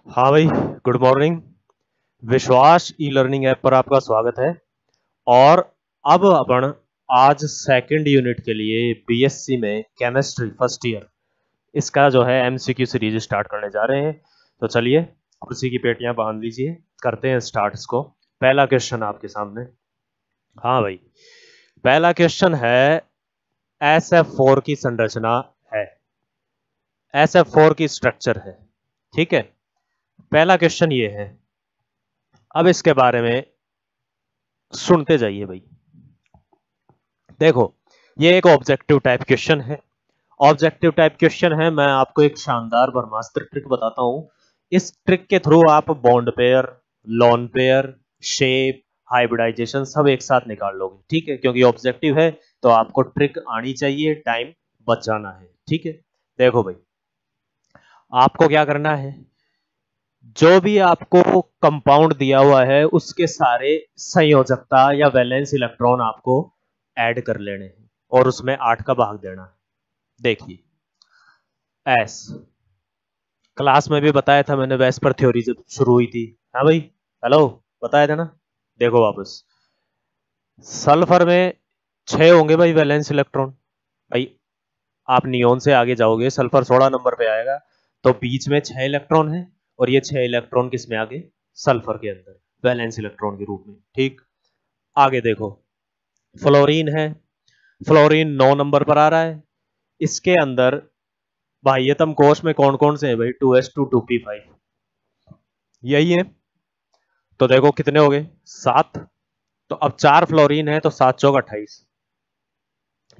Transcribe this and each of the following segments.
हाँ भाई, good morning. विश्वास ई लर्निंग ऐप पर आपका स्वागत है। और अब अपन आज सेकंड यूनिट के लिए बीएससी में केमिस्ट्री फर्स्ट ईयर इसका जो है एमसीक्यू सीरीज स्टार्ट करने जा रहे हैं। तो चलिए कुर्सी की पेटियां बांध लीजिए, करते हैं स्टार्ट इसको। पहला क्वेश्चन आपके सामने। हाँ भाई, पहला क्वेश्चन है SF4 की संरचना है, SF4 की स्ट्रक्चर है। ठीक है, पहला क्वेश्चन ये है। अब इसके बारे में सुनते जाइए भाई। देखो, ये एक ऑब्जेक्टिव टाइप क्वेश्चन है। ऑब्जेक्टिव टाइप क्वेश्चन है। मैं आपको एक शानदार ब्रह्मास्त्र ट्रिक बताता हूं। इस ट्रिक के थ्रू आप bond pair, lone pair, shape, hybridisation सब एक साथ निकाल लोगे। ठीक है, क्योंकि ऑब्जेक्टिव है तो आपको ट्रिक आनी चाहिए, टाइम बचाना है। ठीक है, देखो भाई, आपको क्या करना है, जो भी आपको कंपाउंड दिया हुआ है उसके सारे संयोजकता या वैलेंस इलेक्ट्रॉन आपको ऐड कर लेने हैं और उसमें 8 का भाग देना है। देखिए, एस क्लास में भी बताया था मैंने, वैस पर थ्योरी जब शुरू हुई थी। हाँ भाई, हेलो, बताया था ना। देखो वापस, सल्फर में 6 होंगे भाई वैलेंस इलेक्ट्रॉन। भाई आप नियोन से आगे जाओगे, सल्फर 16 नंबर पे आएगा, तो बीच में 6 इलेक्ट्रॉन है और ये 6 इलेक्ट्रॉन किस में आगे, सल्फर के अंदर वैलेंस इलेक्ट्रॉन के रूप में। ठीक, आगे देखो, फ्लोरीन है, फ्लोरीन 9 नंबर पर आ रहा है। इसके अंदर बाह्यतम कोष में कौन कौन से हैं भाई, 2s2 2p5 यही है। तो देखो कितने हो गए, 7। तो अब 4 फ्लोरीन है तो 7 चौक 28,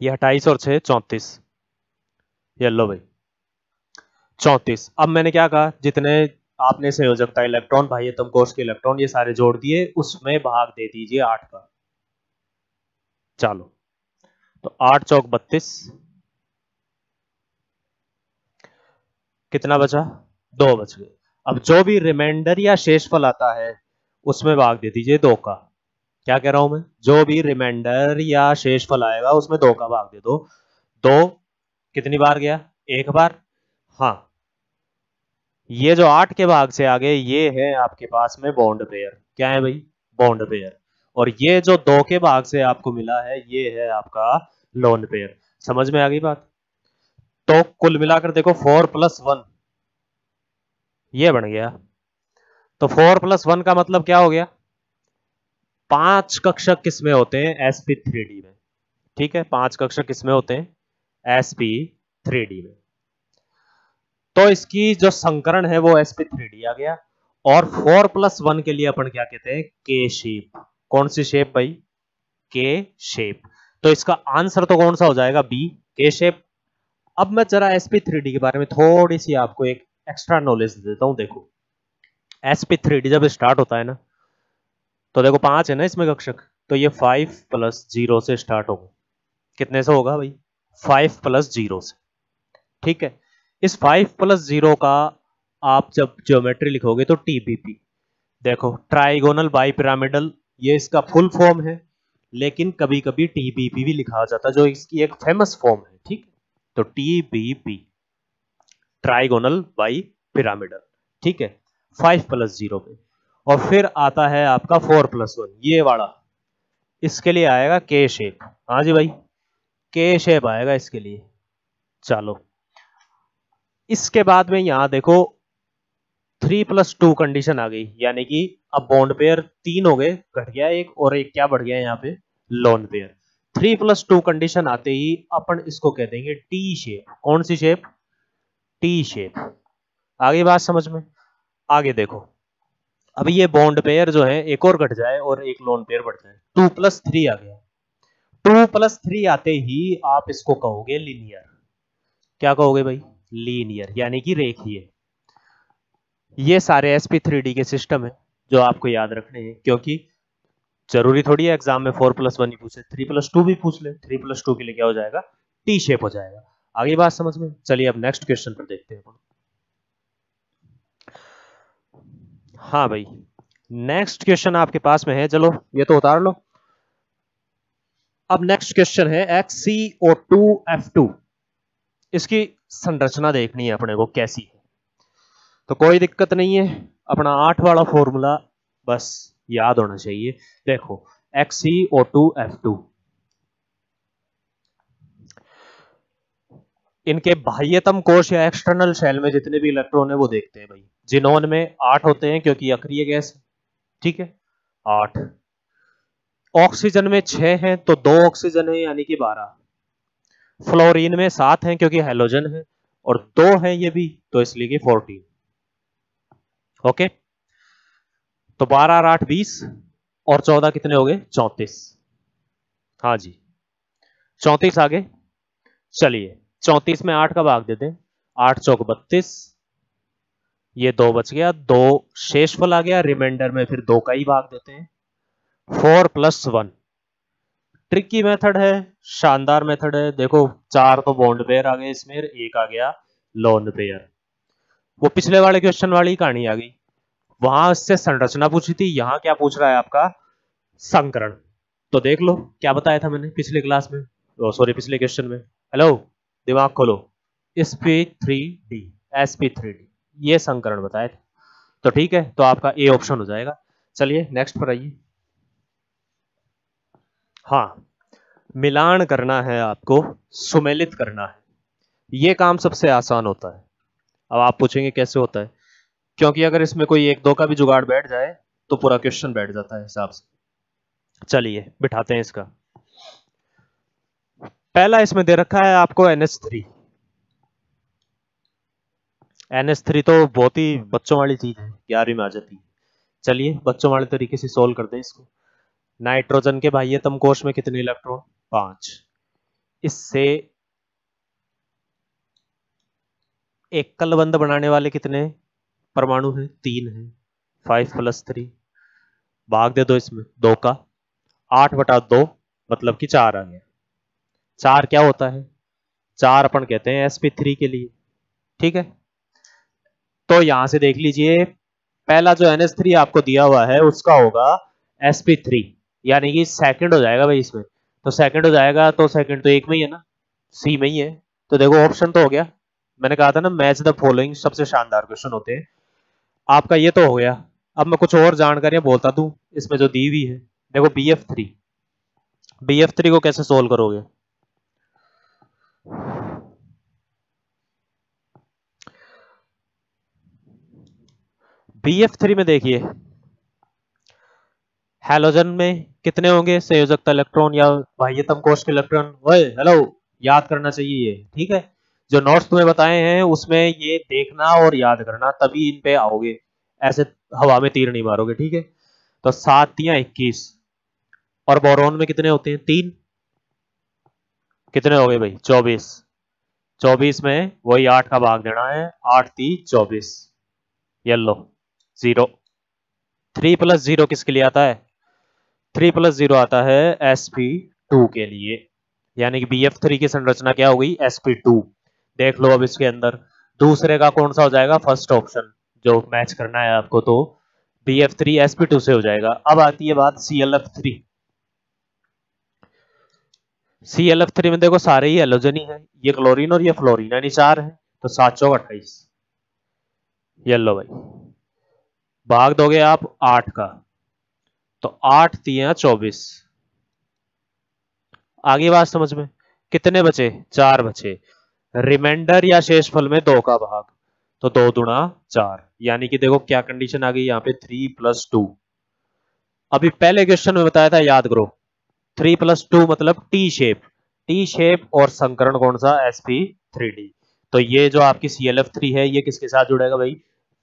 ये 28 और 6 34। ये लो भाई 34। अब मैंने क्या कहा, जितने आपने संयोजकता इलेक्ट्रॉन, बाह्यतम कोष के इलेक्ट्रॉन ये सारे जोड़ दिए, उसमें भाग दे दीजिए 8 का। चलो, तो 8 चौक 32, कितना बचा, 2 बच गए। अब जो भी रिमाइंडर या शेषफल आता है उसमें भाग दे दीजिए 2 का। क्या कह रहा हूं मैं, जो भी रिमाइंडर या शेषफल आएगा उसमें 2 का भाग दे दो। 2 कितनी बार गया, एक बार। हाँ, ये जो 8 के भाग से आगे ये है आपके पास में बॉन्ड पेयर। क्या है भाई, बॉन्ड पेयर। और ये जो 2 के भाग से आपको मिला है ये है आपका लोन पेयर। समझ में आ गई बात। तो कुल मिलाकर देखो, 4+1 ये बन गया। तो 4+1 का मतलब क्या हो गया, 5 कक्षक किसमें होते हैं, sp3d में। ठीक है, 5 कक्षक किसमें होते हैं, sp3d में। तो इसकी जो संकरण है वो sp3d आ गया। और 4+1 के लिए अपन क्या कहते हैं, के शेप। कौन सी शेप भाई, के शेप। तो इसका आंसर तो कौन सा हो जाएगा, बी, के शेप। अब मैं जरा sp3d के बारे में थोड़ी सी आपको एक एक्स्ट्रा नॉलेज दे देता हूं। देखो, sp3d जब स्टार्ट होता है ना, तो देखो 5 है ना इसमें कक्षक, तो ये 5+0 से स्टार्ट होगा। कितने से होगा भाई, 5+0 से। ठीक है, इस 5+0 का आप जब ज्योमेट्री लिखोगे तो टीबीपी। देखो, ट्राइगोनल बाई पिरामिडल, ये इसका फुल फॉर्म है, लेकिन कभी कभी टीबीपी भी लिखा जाता है, जो इसकी एक फेमस फॉर्म है। ठीक, तो टीबीपी, ट्राइगोनल बाई पिरामिडल। ठीक है, 5+0 पे। और फिर आता है आपका 4+1, ये वाला, इसके लिए आएगा के शेप। हाँ जी भाई, के शेप आएगा इसके लिए। चलो, इसके बाद में यहां देखो 3+2 कंडीशन आ गई, यानी कि अब बॉन्ड पेयर 3 हो गए, घट गया एक, और एक क्या बढ़ गया यहाँ पे, लोन पेयर। 3+2 कंडीशन आते ही अपन इसको कह देंगे टी शेप। कौन सी शेप, टी शेप। आगे बात समझ में। आगे देखो, अब ये बॉन्ड पेयर जो है एक और घट जाए और एक लोन पेयर बढ़ जाए, 2+3 आ गया। 2+3 आते ही आप इसको कहोगे लीनियर। क्या कहोगे भाई, लीनियर, यानी कि रेखीय। ये सारे sp3d के सिस्टम है जो आपको याद रखने हैं, क्योंकि जरूरी थोड़ी है एग्जाम में 4+1 ही पूछे, 3+2 भी पूछ ले। 3+2 के लिए क्या हो जाएगा, टी शेप हो जाएगा। आगे बात समझ में। चलिए अब नेक्स्ट क्वेश्चन पर देखते हैं। हाँ भाई, नेक्स्ट क्वेश्चन आपके पास में है, चलो ये तो उतार लो। अब नेक्स्ट क्वेश्चन है HCO2F2, इसकी संरचना देखनी है अपने को कैसी है। तो कोई दिक्कत नहीं है, अपना 8 वाला फॉर्मूला बस याद होना चाहिए। देखो XeO2F2, इनके बाह्यतम कोश या एक्सटर्नल शेल में जितने भी इलेक्ट्रॉन है वो देखते हैं भाई। जिनोन में 8 होते हैं क्योंकि अक्रिय गैस, ठीक है 8। ऑक्सीजन में 6 हैं तो 2 ऑक्सीजन है यानी कि 12। फ्लोरीन में 7 हैं क्योंकि हेलोजन है, और 2 है ये भी तो इसलिए कि 14। ओके, तो 12 और 8 20 और 14 कितने हो गए 34। हाँ जी 34 आगे। चलिए 34 में 8 का भाग देते हैं, 8 चौक 32, ये 2 बच गया, 2 शेषफल आ गया, रिमाइंडर में फिर 2 का ही भाग देते हैं। 4 + 1 ट्रिकी मेथड है, शानदार मेथड है। देखो 4 तो बॉन्ड पेयर आ गए इसमें, 1 आ गया लोन पेयर। वो पिछले वाले क्वेश्चन वाली कहानी आ गई, वहां इससे संरचना पूछी थी, यहां क्या पूछ रहा है आपका संकरण। तो देख लो क्या बताया था मैंने पिछले क्लास में, सॉरी पिछले क्वेश्चन में। हेलो दिमाग खोलो, sp3d sp3d ये संकरण बताए थे। तो ठीक है, तो आपका ए ऑप्शन हो जाएगा। चलिए नेक्स्ट पर आइए। हाँ, मिलान करना है आपको, सुमेलित करना है, ये काम सबसे आसान होता है। अब आप पूछेंगे कैसे होता है, क्योंकि अगर इसमें कोई 1-2 का भी जुगाड़ बैठ जाए तो पूरा क्वेश्चन बैठ जाता है हिसाब से। चलिए बिठाते हैं इसका। पहला इसमें दे रखा है आपको NH3। NH3 तो बहुत ही बच्चों वाली चीज है, 11वीं में आ जाती है। चलिए बच्चों वाले तरीके से सोल्व करते हैं इसको। नाइट्रोजन के बाह्यतम कोश में कितने इलेक्ट्रॉन 5, इससे एकल बंध बनाने वाले कितने परमाणु हैं 3 हैं, 5 + 3 भाग दे दो इसमें 2 का, 8/2 मतलब कि 4 आ गया। 4 क्या होता है, 4 अपन कहते हैं sp3 के लिए, ठीक है। तो यहां से देख लीजिए, पहला जो NH3 आपको दिया हुआ है उसका होगा sp3, यानी कि सेकंड हो जाएगा भाई इसमें। तो सेकंड हो जाएगा, तो सेकंड तो एक में ही है ना, सी में ही है। तो देखो ऑप्शन तो हो गया, मैंने कहा था ना मैच द फॉलोइंग सबसे शानदार क्वेश्चन होते हैं। आपका ये तो हो गया। अब मैं कुछ और जानकारियां बोलता दूं इसमें जो दी हुई है। देखो BF3 को कैसे सोल्व करोगे। BF3 में देखिए, हैलोजन में कितने होंगे संयोजकता इलेक्ट्रॉन या बाह्यतम कोश के इलेक्ट्रॉन। ओए हेलो, याद करना चाहिए ये, ठीक है। जो नोट्स तुम्हें बताए हैं उसमें ये देखना और याद करना, तभी इन पे आओगे, ऐसे हवा में तीर नहीं मारोगे, ठीक है। तो 7 या 21, और बोरोन में कितने होते हैं 3, कितने हो गए भाई 24। 24 में वही 8 का भाग देना है, 8 3 24, येलो 0। 3 + 0 किसके लिए आता है, 3 + 0 आता है sp2 के लिए, यानी कि BF3 की संरचना क्या हो गई sp2। देख लो अब इसके अंदर दूसरे का कौन सा हो जाएगा, फर्स्ट ऑप्शन जो मैच करना है आपको, तो BF3 sp2 से हो जाएगा। अब आती है बात ClF3। ClF3 में देखो सारे ही हेलोजन ही है, ये क्लोरीन और ये फ्लोरीन, यानी 4 है, तो 7 चौक 28, येलो भाई। भाग दोगे आप 8 का, तो 8 3 24। आगे बात समझ में, कितने बचे 4 बचे, रिमाइंडर या शेषफल में 2 का भाग, तो 2 दूना 4, यानी कि देखो क्या कंडीशन आ गई यहाँ पे 3 + 2। अभी पहले क्वेश्चन में बताया था, याद करो, 3 + 2 मतलब टी शेप और संकरण कौन सा sp3d। तो ये जो आपकी ClF3 है ये किसके साथ जुड़ेगा भाई,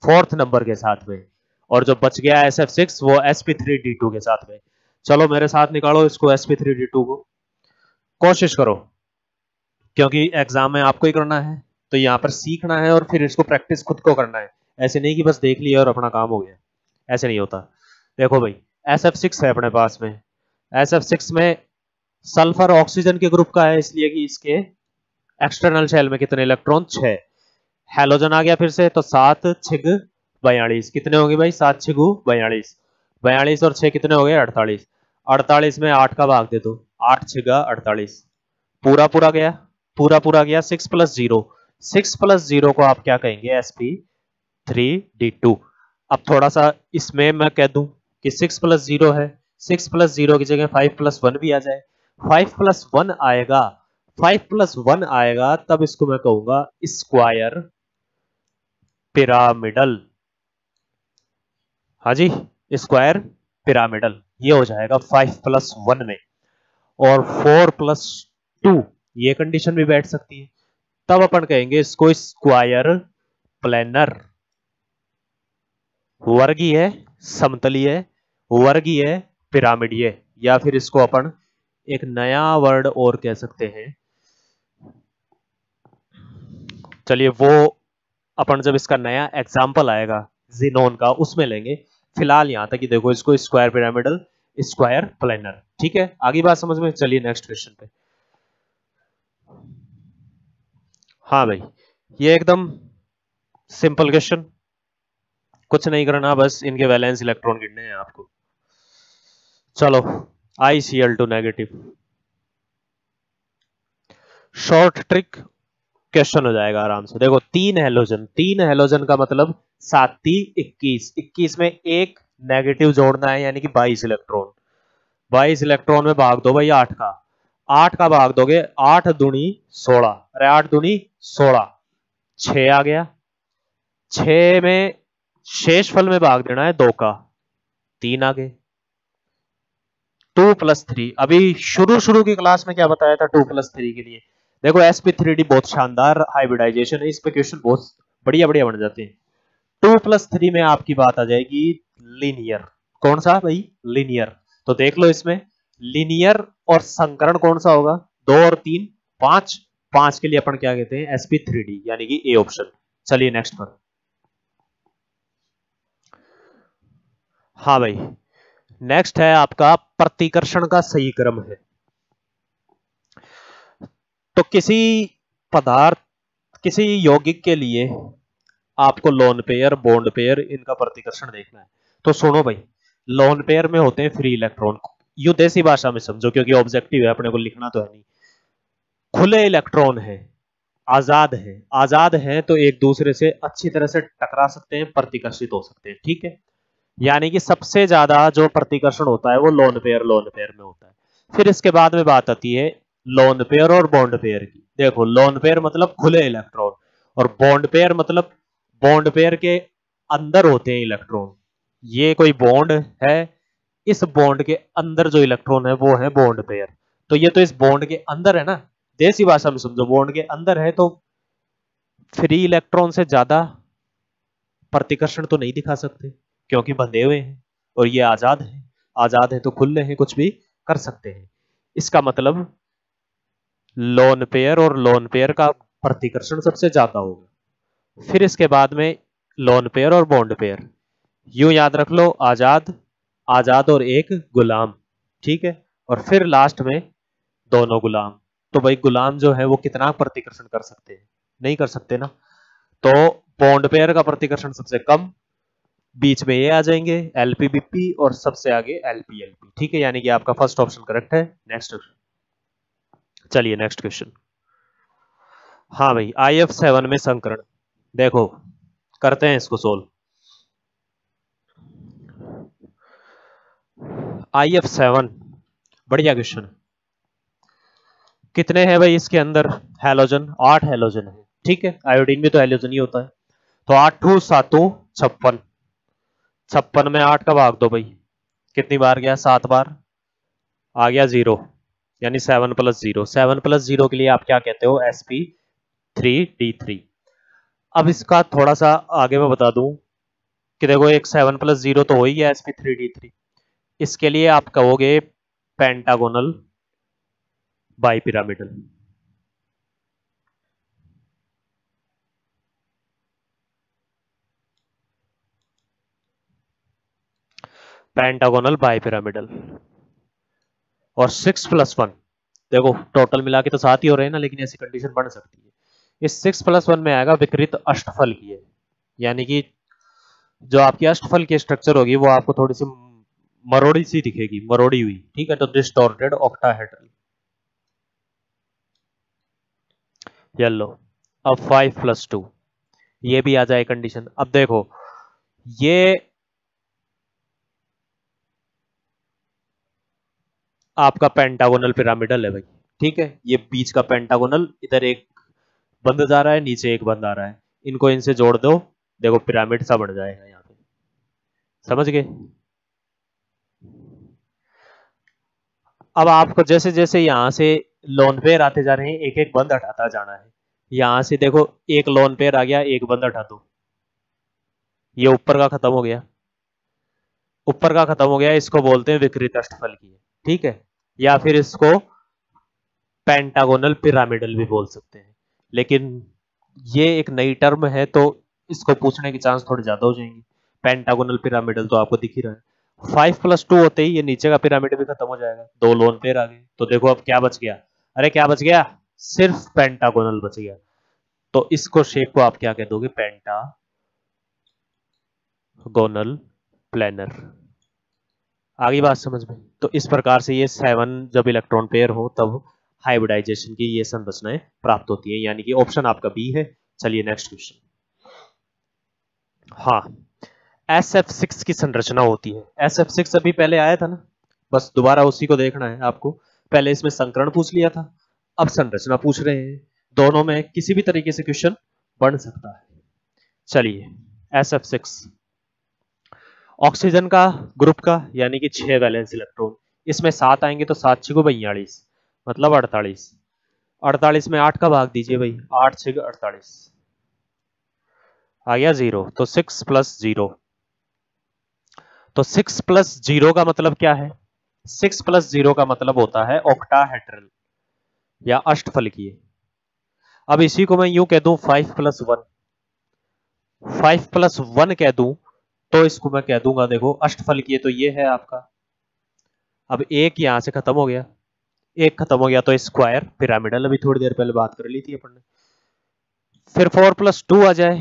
4th नंबर के साथ में, और जो बच गया SF6 वो sp3d2 के साथ में। चलो मेरे साथ निकालो इसको sp3d2 को, कोशिश करो, क्योंकि एग्जाम में आपको ही करना है, तो यहाँ पर सीखना है और फिर इसको प्रैक्टिस खुद को करना है। ऐसे नहीं कि बस देख लिया और अपना काम हो गया, ऐसे नहीं होता। देखो भाई SF6 है अपने पास में, SF6 में सल्फर ऑक्सीजन के ग्रुप का है, इसलिए कि इसके एक्सटर्नल शेल में कितने इलेक्ट्रॉन 6। हैलोजन आ गया फिर से, तो 7 6 42, कितने होंगे भाई 7 6 42, 42 और 6 कितने हो गए 48। 48 में 8 का भाग दे दो, 8 6 48, पूरा गया 6 + 0, 6 + 0 को आप क्या कहेंगे 3d2। अब थोड़ा सा इसमें मैं कह दूं कि 6 + 0 है, 6 + 0 की जगह 5 + 1 भी आ जाए, 5 + 1 आएगा, 5 + 1 आएगा, तब इसको मैं कहूंगा स्क्वायर पिरामिडल। हाँ जी, स्क्वायर पिरामिडल ये हो जाएगा 5 + 1 में। और 4 + 2 ये कंडीशन भी बैठ सकती है, तब अपन कहेंगे इसको स्क्वायर प्लेनर। वर्गीय, समतलीय, वर्गीय, पिरामिडीय, या फिर इसको अपन एक नया वर्ड और कह सकते हैं। चलिए वो अपन जब इसका नया एग्जाम्पल आएगा जीनोन का उसमें लेंगे, फिलहाल यहां तक ही देखो इसको स्क्वायर पिरामिडल, स्क्वायर प्लेनर। ठीक है, आगे बात समझ में। चलिए नेक्स्ट क्वेश्चन पे। हाँ भाई, ये एकदम सिंपल क्वेश्चन, कुछ नहीं करना, बस इनके वैलेंस इलेक्ट्रॉन गिनने हैं आपको। चलो, ICl2 negative, short trick question हो जाएगा आराम से। देखो 3 हेलोजन का मतलब 7 × 21, 21 में एक नेगेटिव जोड़ना है, यानी कि 22 इलेक्ट्रॉन। 22 इलेक्ट्रॉन में भाग दो भाई 8 का, 8 का भाग दोगे 8 दूनी 16, अरे 8 दूनी 16, 6 आ गया। 6 में शेषफल में भाग देना है 2 का, 3 आ गए। 2 + 3, अभी शुरू की क्लास में क्या बताया था 2 + 3 के लिए। देखो sp3d बहुत शानदार हाइब्रिडाइजेशन है, इस पे क्वेश्चन बहुत बढ़िया बढ़िया बन जाते हैं। 2 + 3 में आपकी बात आ जाएगी लीनियर। कौन सा भाई? लीनियर। तो देख लो इसमें लीनियर और संकरण कौन सा होगा? 2 और 3 5, 5 के लिए अपन क्या कहते हैं? sp3d, यानी कि ए ऑप्शन। चलिए नेक्स्ट पर। हाँ भाई, नेक्स्ट है आपका प्रतिकर्षण का सही क्रम है। तो किसी पदार्थ, किसी यौगिक के लिए आपको लोन पेयर, बॉन्ड पेयर, इनका प्रतिकर्षण देखना है। तो सुनो भाई, लोन पेयर में होते हैं फ्री इलेक्ट्रॉन। यू देसी भाषा में समझो, क्योंकि ऑब्जेक्टिव है, अपने को लिखना तो है नहीं। खुले इलेक्ट्रॉन है, आजाद है, आजाद है तो एक दूसरे से अच्छी तरह से टकरा सकते हैं, प्रतिकर्षित हो सकते हैं। ठीक है, यानी कि सबसे ज्यादा जो प्रतिकर्षण होता है वो लोन पेयर में होता है। फिर इसके बाद में बात आती है लोन पेयर और बॉन्ड पेयर की। देखो लोन पेयर मतलब खुले इलेक्ट्रॉन, और बॉन्ड पेयर मतलब बॉन्ड पेयर के अंदर होते हैं इलेक्ट्रॉन। ये कोई बॉन्ड है, इस बॉन्ड के अंदर जो इलेक्ट्रॉन है वो है बॉन्ड पेयर। तो ये तो इस बॉन्ड के अंदर है ना, देसी भाषा में समझो, बॉन्ड के अंदर है, तो फ्री इलेक्ट्रॉन से ज्यादा प्रतिकर्षण तो नहीं दिखा सकते, क्योंकि बंधे हुए हैं। और ये आजाद है, आजाद है तो खुले हैं, कुछ भी कर सकते हैं। इसका मतलब लोन पेयर और लोन पेयर का प्रतिकर्षण सबसे ज्यादा होगा। फिर इसके बाद में लोन पेयर और बॉन्ड पेयर, यूं याद रख लो, आजाद, आजाद और एक गुलाम। ठीक है, और फिर लास्ट में दोनों गुलाम। तो भाई गुलाम जो है वो कितना प्रतिकर्षण कर सकते हैं? नहीं कर सकते ना। तो बॉन्ड पेयर का प्रतिकर्षण सबसे कम, बीच में ये आ जाएंगे एलपीबीपी, और सबसे आगे एलपीएलपी। ठीक है, यानी कि आपका फर्स्ट ऑप्शन करेक्ट है। नेक्स्ट, चलिए नेक्स्ट क्वेश्चन। हाँ भाई, IF7 में संकरण, देखो करते हैं इसको सोल्व। IF7 बढ़िया क्वेश्चन है। कितने हैं भाई इसके अंदर हैलोजन? 8 हैलोजन है। ठीक है, आयोडीन भी तो हैलोजन ही होता है। तो 8 7 56, 56 में 8 का भाग दो भाई, कितनी बार गया? 7 बार, आ गया 0, यानी 7 + 0। 7 + 0 के लिए आप क्या कहते हो? sp3d3। अब इसका थोड़ा सा आगे मैं बता दूं कि देखो एक 7 + 0 तो हो ही गया sp3d3, इसके लिए आप कहोगे पेंटागोनल बाइपिरामिडल। Pentagonal bipyramidal. और 6 + 1, देखो टोटल मिला के तो 7 ही हो रहे हैं ना, लेकिन ऐसी कंडीशन बन सकती है। इस 6 + 1 में आएगा विकृत अष्टफल की है, यानी कि जो आपकी अष्टफल की स्ट्रक्चर होगी वो आपको थोड़ी सी मरोड़ी सी दिखेगी, मरोड़ी हुई। ठीक है, तो डिस्टॉर्टेड ऑक्टाहेड्रल। येलो। अब 5 + 2, ये भी आ जाए कंडीशन। अब देखो ये आपका पेंटागोनल पिरामिडल है भाई, ठीक है। ये बीच का पेंटागोनल, इधर एक बंद जा रहा है, नीचे एक बंद आ रहा है, इनको इनसे जोड़ दो, देखो पिरामिड सा बन जाएगा यहाँ पे, समझ गए। अब आपको जैसे जैसे यहां से लोन पेयर आते जा रहे हैं, एक एक बंद हटाता जाना है। यहां से देखो एक लोन पेयर आ गया, एक बंद हटा दो, ये ऊपर का खत्म हो गया, ऊपर का खत्म हो गया, इसको बोलते हैं विकृत अष्टफल की, ठीक है। या फिर इसको पेंटागोनल पिरामिडल भी बोल सकते हैं, लेकिन ये एक नई टर्म है तो इसको पूछने की चांस थोड़ी ज्यादा हो जाएंगी। पेंटागोनल पिरामिडल तो आपको दिख ही रहा है। 5+2 होते ही ये नीचे का पिरामिड भी खत्म हो जाएगा, दो लोन पेयर आ गए, तो देखो अब क्या बच गया, अरे क्या बच गया, सिर्फ पेंटागोनल बच गया। तो इसको शेप को आप क्या कह दोगे, पेंटागोनल प्लेनर। आगे बात समझ में। तो इस प्रकार से ये 7 जब इलेक्ट्रॉन पेयर हो तब हाइब्रिडाइजेशन की ये संरचनाएं प्राप्त होती है, यानी कि ऑप्शन आपका बी है। चलिए नेक्स्ट क्वेश्चन। हाँ, SF6 की संरचना होती है। SF6 अभी पहले आया था ना, बस दोबारा उसी को देखना है आपको। पहले इसमें संकरण पूछ लिया था, अब संरचना पूछ रहे हैं। दोनों में किसी भी तरीके से क्वेश्चन बन सकता है। चलिए SF6 ऑक्सीजन का ग्रुप का, यानी कि 6 वैलेंस इलेक्ट्रॉन, इसमें 7 आएंगे तो 7 6 42, मतलब 48। 48 में 8 का भाग दीजिए भाई, 8 6 48 आ गया 0, तो 6 + 0। तो 6 + 0 का मतलब क्या है, 6 + 0 का मतलब होता है ऑक्टाहेड्रल या अष्टफलकीय। अब इसी को मैं यूं कह दूं 5 + 1, 5 + 1 कह दूं तो इसको मैं कह दूंगा, देखो अष्टफलकीय तो ये है आपका। अब एक यहां से खत्म हो गया, एक खत्म हो गया तो स्क्वायर पिरामिडल, अभी थोड़ी देर पहले बात कर ली थी अपन ने। फिर 4 + 2 आ जाए,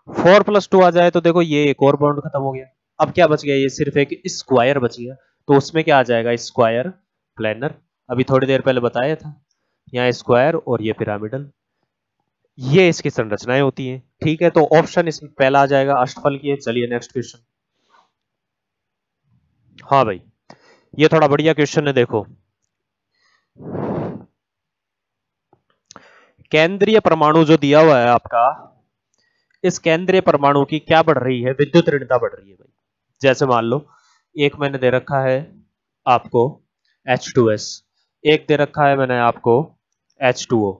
4 + 2 आ जाए तो देखो ये एक और बॉन्ड खत्म हो गया। अब क्या बच गया, ये सिर्फ एक स्क्वायर बच गया, तो उसमें क्या आ जाएगा, स्क्वायर प्लेनर। अभी थोड़ी देर पहले बताया था, यहाँ स्क्वायर और ये पिरामिडल, ये इसकी संरचनाएं होती हैं, ठीक है। तो ऑप्शन इसमें पहला आ जाएगा अष्टफल की। चलिए नेक्स्ट क्वेश्चन। हाँ भाई, ये थोड़ा बढ़िया क्वेश्चन है, देखो केंद्रीय परमाणु जो दिया हुआ है आपका, इस केंद्रीय परमाणु की क्या बढ़ रही है, विद्युत ऋणता बढ़ रही है भाई। जैसे मान लो एक मैंने दे रखा है आपको H2S, एक दे रखा है मैंने आपको H2O,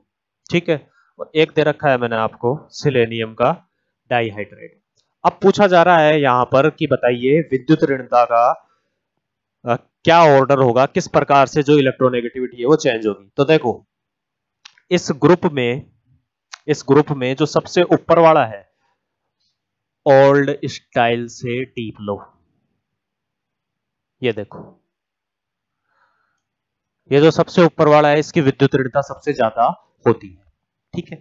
ठीक है, और एक दे रखा है मैंने आपको सिलेनियम का डाइहाइड्राइड। अब पूछा जा रहा है यहां पर कि बताइए विद्युत ऋणता का क्या ऑर्डर होगा, किस प्रकार से जो इलेक्ट्रोनेगेटिविटी है वो चेंज होगी। तो देखो इस ग्रुप में जो सबसे ऊपर वाला है, ओल्ड स्टाइल से टीप लो, ये देखो ये जो सबसे ऊपर वाला है इसकी विद्युत ऋणता सबसे ज्यादा होती है, ठीक है,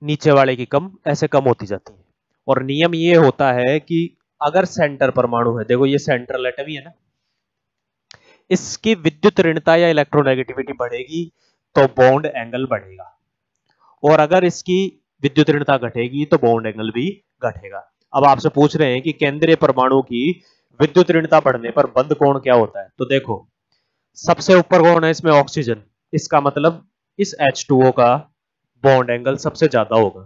नीचे वाले की कम, ऐसे कम होती जाती है। और नियम ये होता है कि अगर सेंटर परमाणु है, देखो ये सेंट्रल एटम ही है ना, इसकी विद्युत ऋणता या इलेक्ट्रोनेगेटिविटी बढ़ेगी तो बॉन्ड एंगल बढ़ेगा, और अगर इसकी विद्युत ऋणता घटेगी तो बॉन्ड एंगल भी घटेगा। अब आपसे पूछ रहे हैं कि केंद्रीय परमाणु की विद्युत ऋणता बढ़ने पर बंद कोण क्या होता है। तो देखो सबसे ऊपर कौन है इसमें, ऑक्सीजन, इसका मतलब इस H2O का बॉन्ड एंगल सबसे ज्यादा होगा।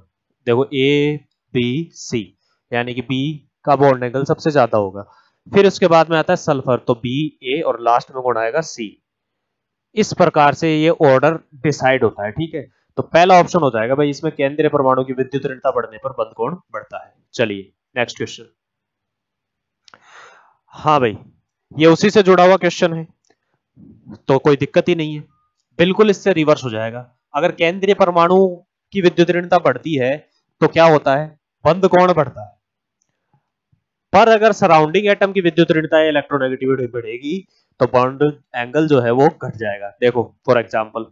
देखो ABC, यानी कि B का बॉन्ड एंगल सबसे ज्यादा होगा। फिर उसके बाद में आता है सल्फर, तो BA, और लास्ट में कौन आएगा, C। इस प्रकार से ये ऑर्डर डिसाइड होता है, ठीक है। तो पहला ऑप्शन हो जाएगा भाई, इसमें केंद्रीय परमाणु की विद्युत ऋणता बढ़ने पर बंद कोण बढ़ता है। चलिए नेक्स्ट क्वेश्चन। हाँ भाई, ये उसी से जुड़ा हुआ क्वेश्चन है, तो कोई दिक्कत ही नहीं है, बिल्कुल इससे रिवर्स हो जाएगा। अगर केंद्रीय परमाणु की विद्युत ऋणता बढ़ती है तो क्या होता है, बंद कोण बढ़ता है। पर अगर सराउंडिंग एटम की विद्युत ऋणता या इलेक्ट्रोनेगेटिविटी बढ़ेगी तो बॉन्ड एंगल जो है वो घट जाएगा। देखो फॉर एग्जांपल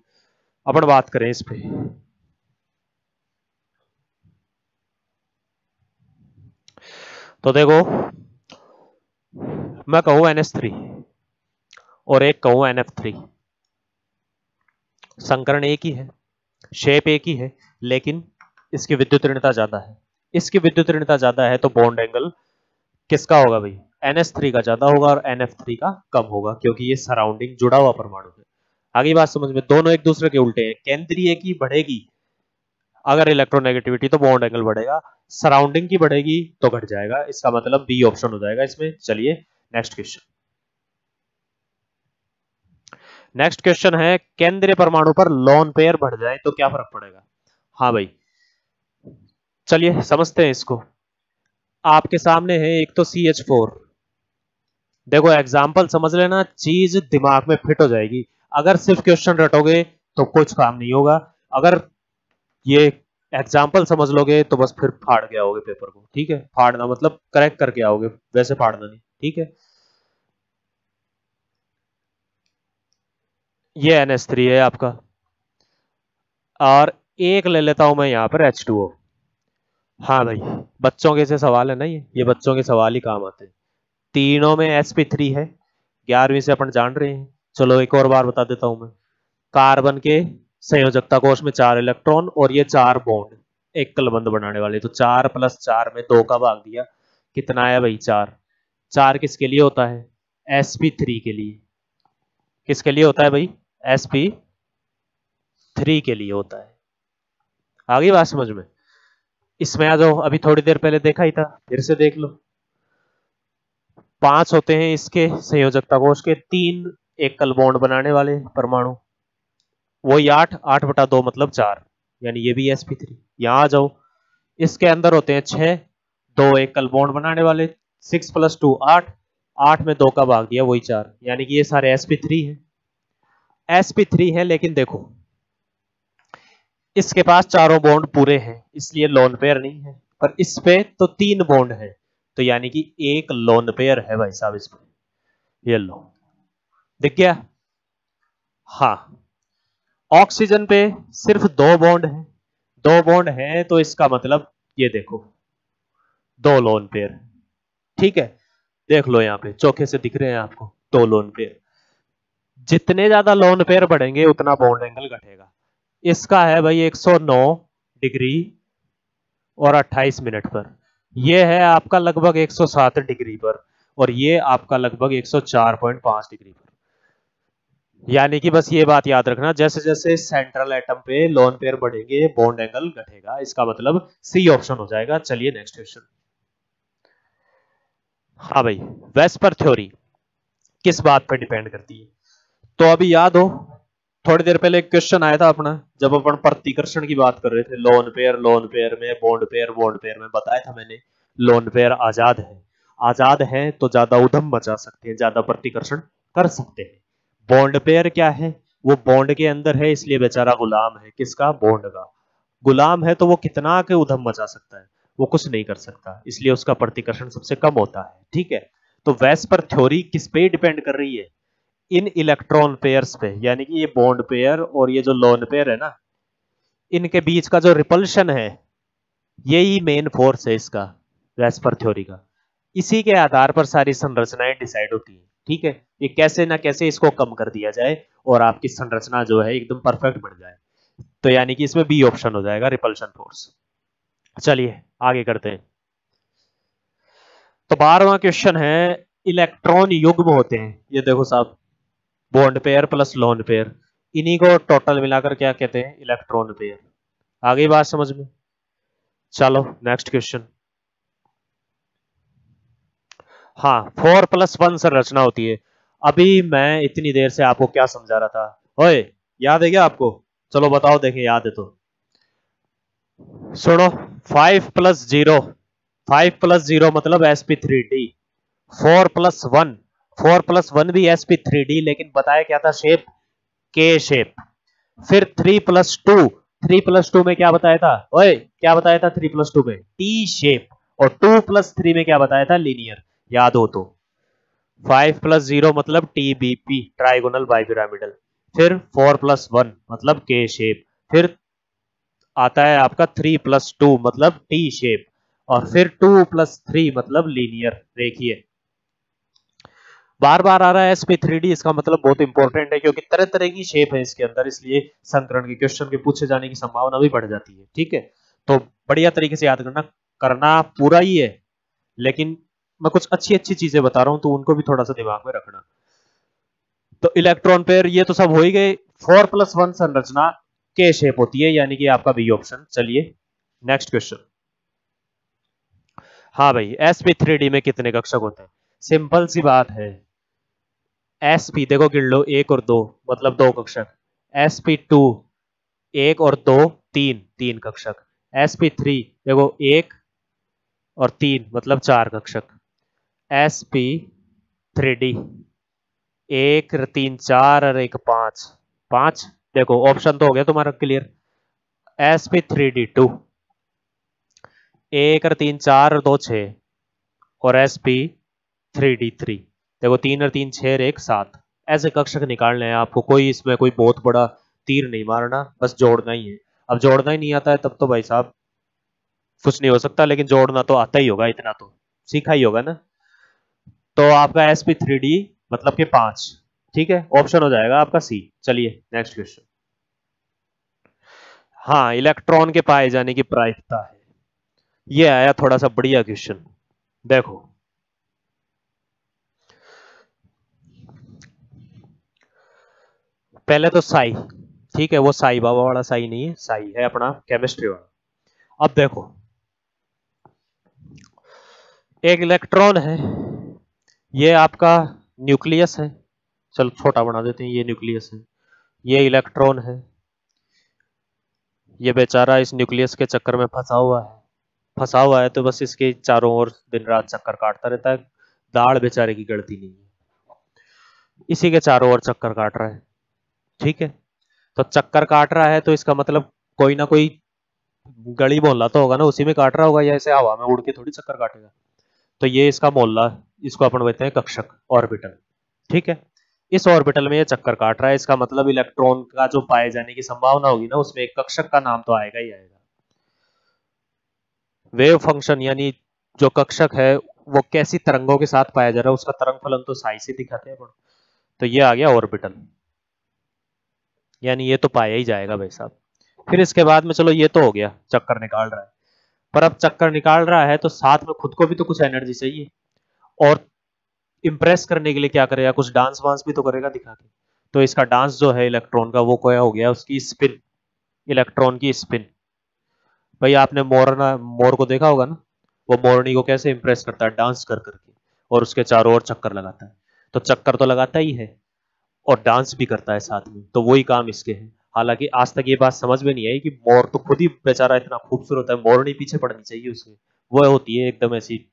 अपन बात करें इस पे, तो देखो मैं कहूं NH3 और एक कहूं NF3, संकरण एक ही है, शेप एक ही है, लेकिन इसकी विद्युत ऋणता ज्यादा है, इसकी विद्युत ऋणता ज्यादा है, तो बॉन्ड एंगल किसका होगा भाई? NH3 का ज्यादा होगा और NF3 का कम होगा, क्योंकि ये सराउंडिंग जुड़ा हुआ परमाणु है। आगे बात समझ में, दोनों एक दूसरे के उल्टे हैं। केंद्रीय की बढ़ेगी अगर इलेक्ट्रोनेगेटिविटी तो बॉन्ड एंगल बढ़ेगा, सराउंडिंग की बढ़ेगी तो घट जाएगा। इसका मतलब बी ऑप्शन हो जाएगा इसमें। चलिए नेक्स्ट क्वेश्चन। नेक्स्ट क्वेश्चन है, केंद्रीय परमाणु पर लोन पेयर बढ़ जाए तो क्या फर्क पड़ेगा? हाँ भाई, चलिए समझते हैं इसको। आपके सामने है एक तो CH4, देखो एग्जाम्पल समझ लेना, चीज दिमाग में फिट हो जाएगी। अगर सिर्फ क्वेश्चन रटोगे तो कुछ काम नहीं होगा, अगर ये एग्जाम्पल समझ लोगे तो बस फिर फाड़ के आओगे पेपर को। ठीक है, फाड़ना मतलब करेक्ट करके आओगे, वैसे फाड़ना नहीं। ठीक है, ये NH3 है आपका, और एक ले लेता हूं मैं यहां पर H2O। हाँ भाई, बच्चों के से सवाल है ना, ये बच्चों के सवाल ही काम आते हैं। तीनों में sp3 है, 11वीं से अपन जान रहे हैं। चलो एक और बार बता देता हूं मैं। कार्बन के संयोजकता कोश में 4 इलेक्ट्रॉन और ये 4 बॉन्ड एक कलबंद बनाने वाले, तो 4 + 4 में 2 का भाग दिया, कितना आया भाई? 4। 4 किसके लिए होता है? sp3 के लिए। किसके लिए होता है भाई? sp3 के लिए होता है। आगे बात समझ में? इसमें आ जाओ, अभी थोड़ी देर पहले देखा ही था, फिर से देख लो। 5 होते हैं इसके संयोजकता कोश के, 3 एकल बॉन्ड बनाने वाले परमाणु, वही 8, 8/2 मतलब 4, यानी ये भी sp3। यहां आ जाओ, इसके अंदर होते हैं 6, 2 एकल बॉन्ड बनाने वाले, 6 + 2 8, 8 में 2 का भाग दिया वही 4, यानी कि ये सारे sp3 है। sp3 है, लेकिन देखो इसके पास चारों बॉन्ड पूरे हैं, इसलिए लोन पेयर नहीं है, पर इस पे तो 3 बॉन्ड है, तो यानी कि एक लोन पेयर है भाई साहब इस पे। ये लो, दिख गया? हाँ, ऑक्सीजन पे सिर्फ 2 बॉन्ड है, 2 बॉन्ड है, तो इसका मतलब ये देखो 2 लोन पेयर। ठीक है, देख लो यहाँ पे चौके से दिख रहे हैं आपको 2 लोन पेयर। जितने ज्यादा लोन पेयर बढ़ेंगे उतना बॉन्ड एंगल घटेगा। इसका है भाई 109 डिग्री और 28 मिनट पर, यह है आपका लगभग 107 डिग्री पर, और ये आपका लगभग 104.5 डिग्री पर। यानी कि बस ये बात याद रखना, जैसे जैसे सेंट्रल एटम पे लोन पेयर बढ़ेंगे बॉन्ड एंगल घटेगा। इसका मतलब सी ऑप्शन हो जाएगा। चलिए नेक्स्ट क्वेश्चन। हाँ भाई, वेस्पर थ्योरी किस बात पर डिपेंड करती है? तो अभी याद हो, थोड़ी देर पहले एक क्वेश्चन आया था अपना, जब अपन प्रतिकर्षण की बात कर रहे थे, लोन पेयर में, बॉन्ड पेयर में बताया था मैंने, लोन पेयर आजाद है, आजाद है तो ज्यादा उधम मचा सकते हैं, ज्यादा प्रतिकर्षण कर सकते हैं। बॉन्ड पेयर क्या है? वो बॉन्ड के अंदर है, इसलिए बेचारा गुलाम है। किसका? बॉन्ड का। गुलाम है तो वो कितना के उधम मचा सकता है? वो कुछ नहीं कर सकता, इसलिए उसका प्रतिकर्षण सबसे कम होता है। ठीक है, तो वेस्पर थ्योरी किस पे डिपेंड कर रही है? इन इलेक्ट्रॉन पेयर्स पे, यानी कि ये बॉन्ड पेयर और ये जो लोन पेयर है ना, इनके बीच का जो रिपल्शन है, यही मेन फोर्स है इसका, वेस्पर थ्योरी का। इसी के आधार पर सारी संरचनाएं डिसाइड होती है। ठीक है, ये कैसे ना कैसे इसको कम कर दिया जाए और आपकी संरचना जो है एकदम परफेक्ट बन जाए, तो यानी कि इसमें बी ऑप्शन हो जाएगा, रिपल्शन फोर्स। चलिए आगे करते हैं। तो 12वां क्वेश्चन है, इलेक्ट्रॉन युग्म होते हैं, ये देखो साहब, bond pair plus lone pair, इन्हीं को टोटल मिलाकर क्या कहते हैं? Electron pair. आ गई बात समझ में? चलो नेक्स्ट क्वेश्चन। हाँ, 4+1 संरचना होती है। अभी मैं इतनी देर से आपको क्या समझा रहा था? ओए, याद है क्या आपको? चलो बताओ, देखें याद है तो सुनो। 5+0, 5+0 मतलब sp3d। 4+1, 4+1 भी sp3d, लेकिन बताया क्या था? शेप के शेप। फिर 3+2, 3+2 में क्या बताया था? ओए, क्या बताया था 3+2 में? T shape. और 2+3 में क्या बताया था? लीनियर, याद हो तो। 5+0 मतलब TBP, ट्राइगोनल बाइपिरामिडल। फिर 4+1 मतलब के शेप। फिर आता है आपका 3+2 मतलब टी शेप, और फिर 2+3 मतलब लीनियर, रेखीय। बार बार आ रहा है sp3d, इसका मतलब बहुत इंपॉर्टेंट है, क्योंकि तरह तरह की शेप है इसके अंदर, इसलिए संकरण के क्वेश्चन के पूछे जाने की संभावना भी बढ़ जाती है। ठीक है, तो बढ़िया तरीके से याद करना, करना पूरा ही है, लेकिन मैं कुछ अच्छी अच्छी चीजें बता रहा हूं तो उनको भी थोड़ा सा दिमाग में रखना। तो इलेक्ट्रॉन पेयर ये तो सब हो ही गए। 4+1 संरचना के शेप होती है, यानी कि आपका बी ऑप्शन। चलिए नेक्स्ट क्वेश्चन। हाँ भाई, sp3d में कितने कक्षक होते हैं? सिंपल सी बात है, sp देखो गिन लो, 1 और 2 मतलब 2 कक्षक, sp2 1 और 2 3 3 कक्षक, sp3 देखो 1 और 3 मतलब 4 कक्षक, sp3d 1 3 4 और 1 5 5। देखो ऑप्शन तो हो गया तुम्हारा क्लियर। sp3d2 1 और 3 4 और 2 6, और sp3d3 देखो 3 और 3 6 और 1 7। ऐसे कक्षक निकालने हैं आपको, कोई इसमें कोई बहुत बड़ा तीर नहीं मारना, बस जोड़ना ही है। अब जोड़ना ही नहीं आता है तब तो भाई साहब कुछ नहीं हो सकता, लेकिन जोड़ना तो आता ही होगा, इतना तो सीखा ही होगा ना। तो आपका sp3d मतलब कि 5, ठीक है, ऑप्शन हो जाएगा आपका सी। चलिए नेक्स्ट क्वेश्चन। हाँ, इलेक्ट्रॉन के पाए जाने की प्रायिकता है, ये आया थोड़ा सा बढ़िया क्वेश्चन। देखो पहले तो साई, ठीक है, वो साई बाबा वाला साई नहीं है, साई है अपना केमिस्ट्री वाला। अब देखो एक इलेक्ट्रॉन है, ये आपका न्यूक्लियस है, चलो छोटा बना देते हैं, ये न्यूक्लियस है, ये इलेक्ट्रॉन है, ये बेचारा इस न्यूक्लियस के चक्कर में फंसा हुआ है। फंसा हुआ है तो बस इसके चारों ओर दिन रात चक्कर काटता रहता है, दाढ़ बेचारे की गलती नहीं है, इसी के चारों ओर चक्कर काट रहा है, ठीक है। तो चक्कर काट रहा है तो इसका मतलब कोई ना कोई गली मोहल्ला तो होगा ना, उसी में काट रहा होगा, या ऐसे हवा में उड़ के थोड़ी चक्कर काटेगा। तो ये इसका मोहल्ला, इसको अपन कहते हैं कक्षक, ऑर्बिटल, ठीक है। इस ऑर्बिटल में ये चक्कर काट रहा है, इसका मतलब इलेक्ट्रॉन का जो पाए जाने की संभावना होगी ना, उसमें एक कक्षक का नाम तो आएगा ही आएगा। वेव फंक्शन यानी जो कक्षक है वो कैसी तरंगों के साथ पाया जा रहा है, उसका तरंग फलन तो साई से दिखाते हैं। तो ये आ गया ऑर्बिटल, यानी ये तो पाया ही जाएगा भाई साहब। फिर इसके बाद में चलो ये तो हो गया, चक्कर निकाल रहा है, पर अब चक्कर निकाल रहा है तो साथ में खुद को भी तो कुछ एनर्जी चाहिए, और इंप्रेस करने के लिए क्या करेगा, कुछ डांस वांस भी तो करेगा दिखा के। तो इसका डांस जो है इलेक्ट्रॉन का, वो क्या हो गया, उसकी स्पिन, इलेक्ट्रॉन की स्पिन। भाई आपने मोर को देखा होगा ना, वो मोरनी को कैसे इंप्रेस करता है, डांस कर करके, और उसके चारों ओर चक्कर लगाता है। तो चक्कर तो लगाता ही है और डांस भी करता है साथ में, तो वही काम इसके है। हालांकि आज तक ये बात समझ में नहीं आई कि मोर तो खुद ही बेचारा इतना खूबसूरत है, मोरनी पीछे पड़नी चाहिए उसके, वो होती है एकदम ऐसी,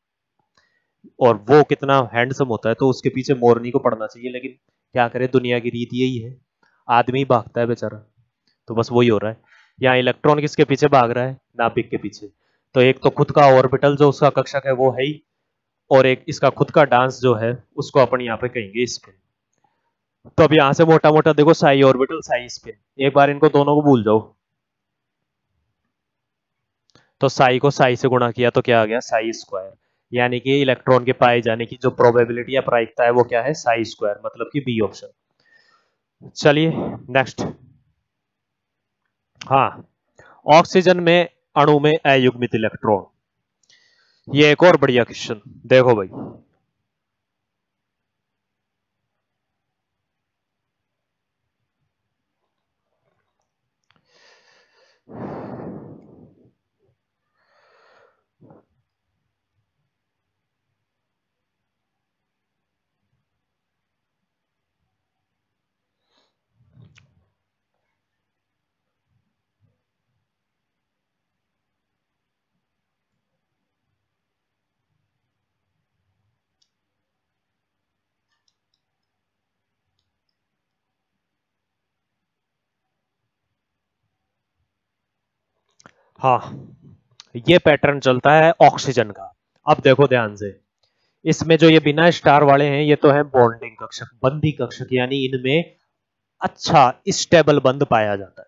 और वो कितना हैंडसम होता है तो उसके पीछे मोरनी को पड़ना चाहिए, लेकिन क्या करे, दुनिया की रीत यही है, आदमी भागता है बेचारा। तो बस वही हो रहा है, यहाँ इलेक्ट्रॉन किसके पीछे भाग रहा है, नाभिक के पीछे। तो एक तो खुद का ऑर्बिटल जो उसका कक्षक है वो है ही, और एक इसका खुद का डांस जो है उसको अपन यहाँ पे कहेंगे स्पिन। तो अब यहां से मोटा मोटा देखो, साई ऑर्बिटल साई स्पिन, एक बार इनको दोनों को भूल जाओ। तो साई को साई से गुणा किया तो क्या आ गया, साई स्क्वायर, यानी कि इलेक्ट्रॉन के पाए जाने की जो प्रोबेबिलिटी या प्रायिकता है वो क्या है, साई स्क्वायर, मतलब कि बी ऑप्शन। चलिए नेक्स्ट। हाँ, ऑक्सीजन में अणु में अयुग्मित इलेक्ट्रॉन, ये एक और बढ़िया क्वेश्चन। देखो भाई, हाँ, ये पैटर्न चलता है ऑक्सीजन का। अब देखो ध्यान से, इसमें जो ये बिना स्टार वाले हैं ये तो है बॉन्डिंग कक्षक, बंधी कक्षक, यानी इनमें अच्छा स्टेबल बंध पाया जाता है।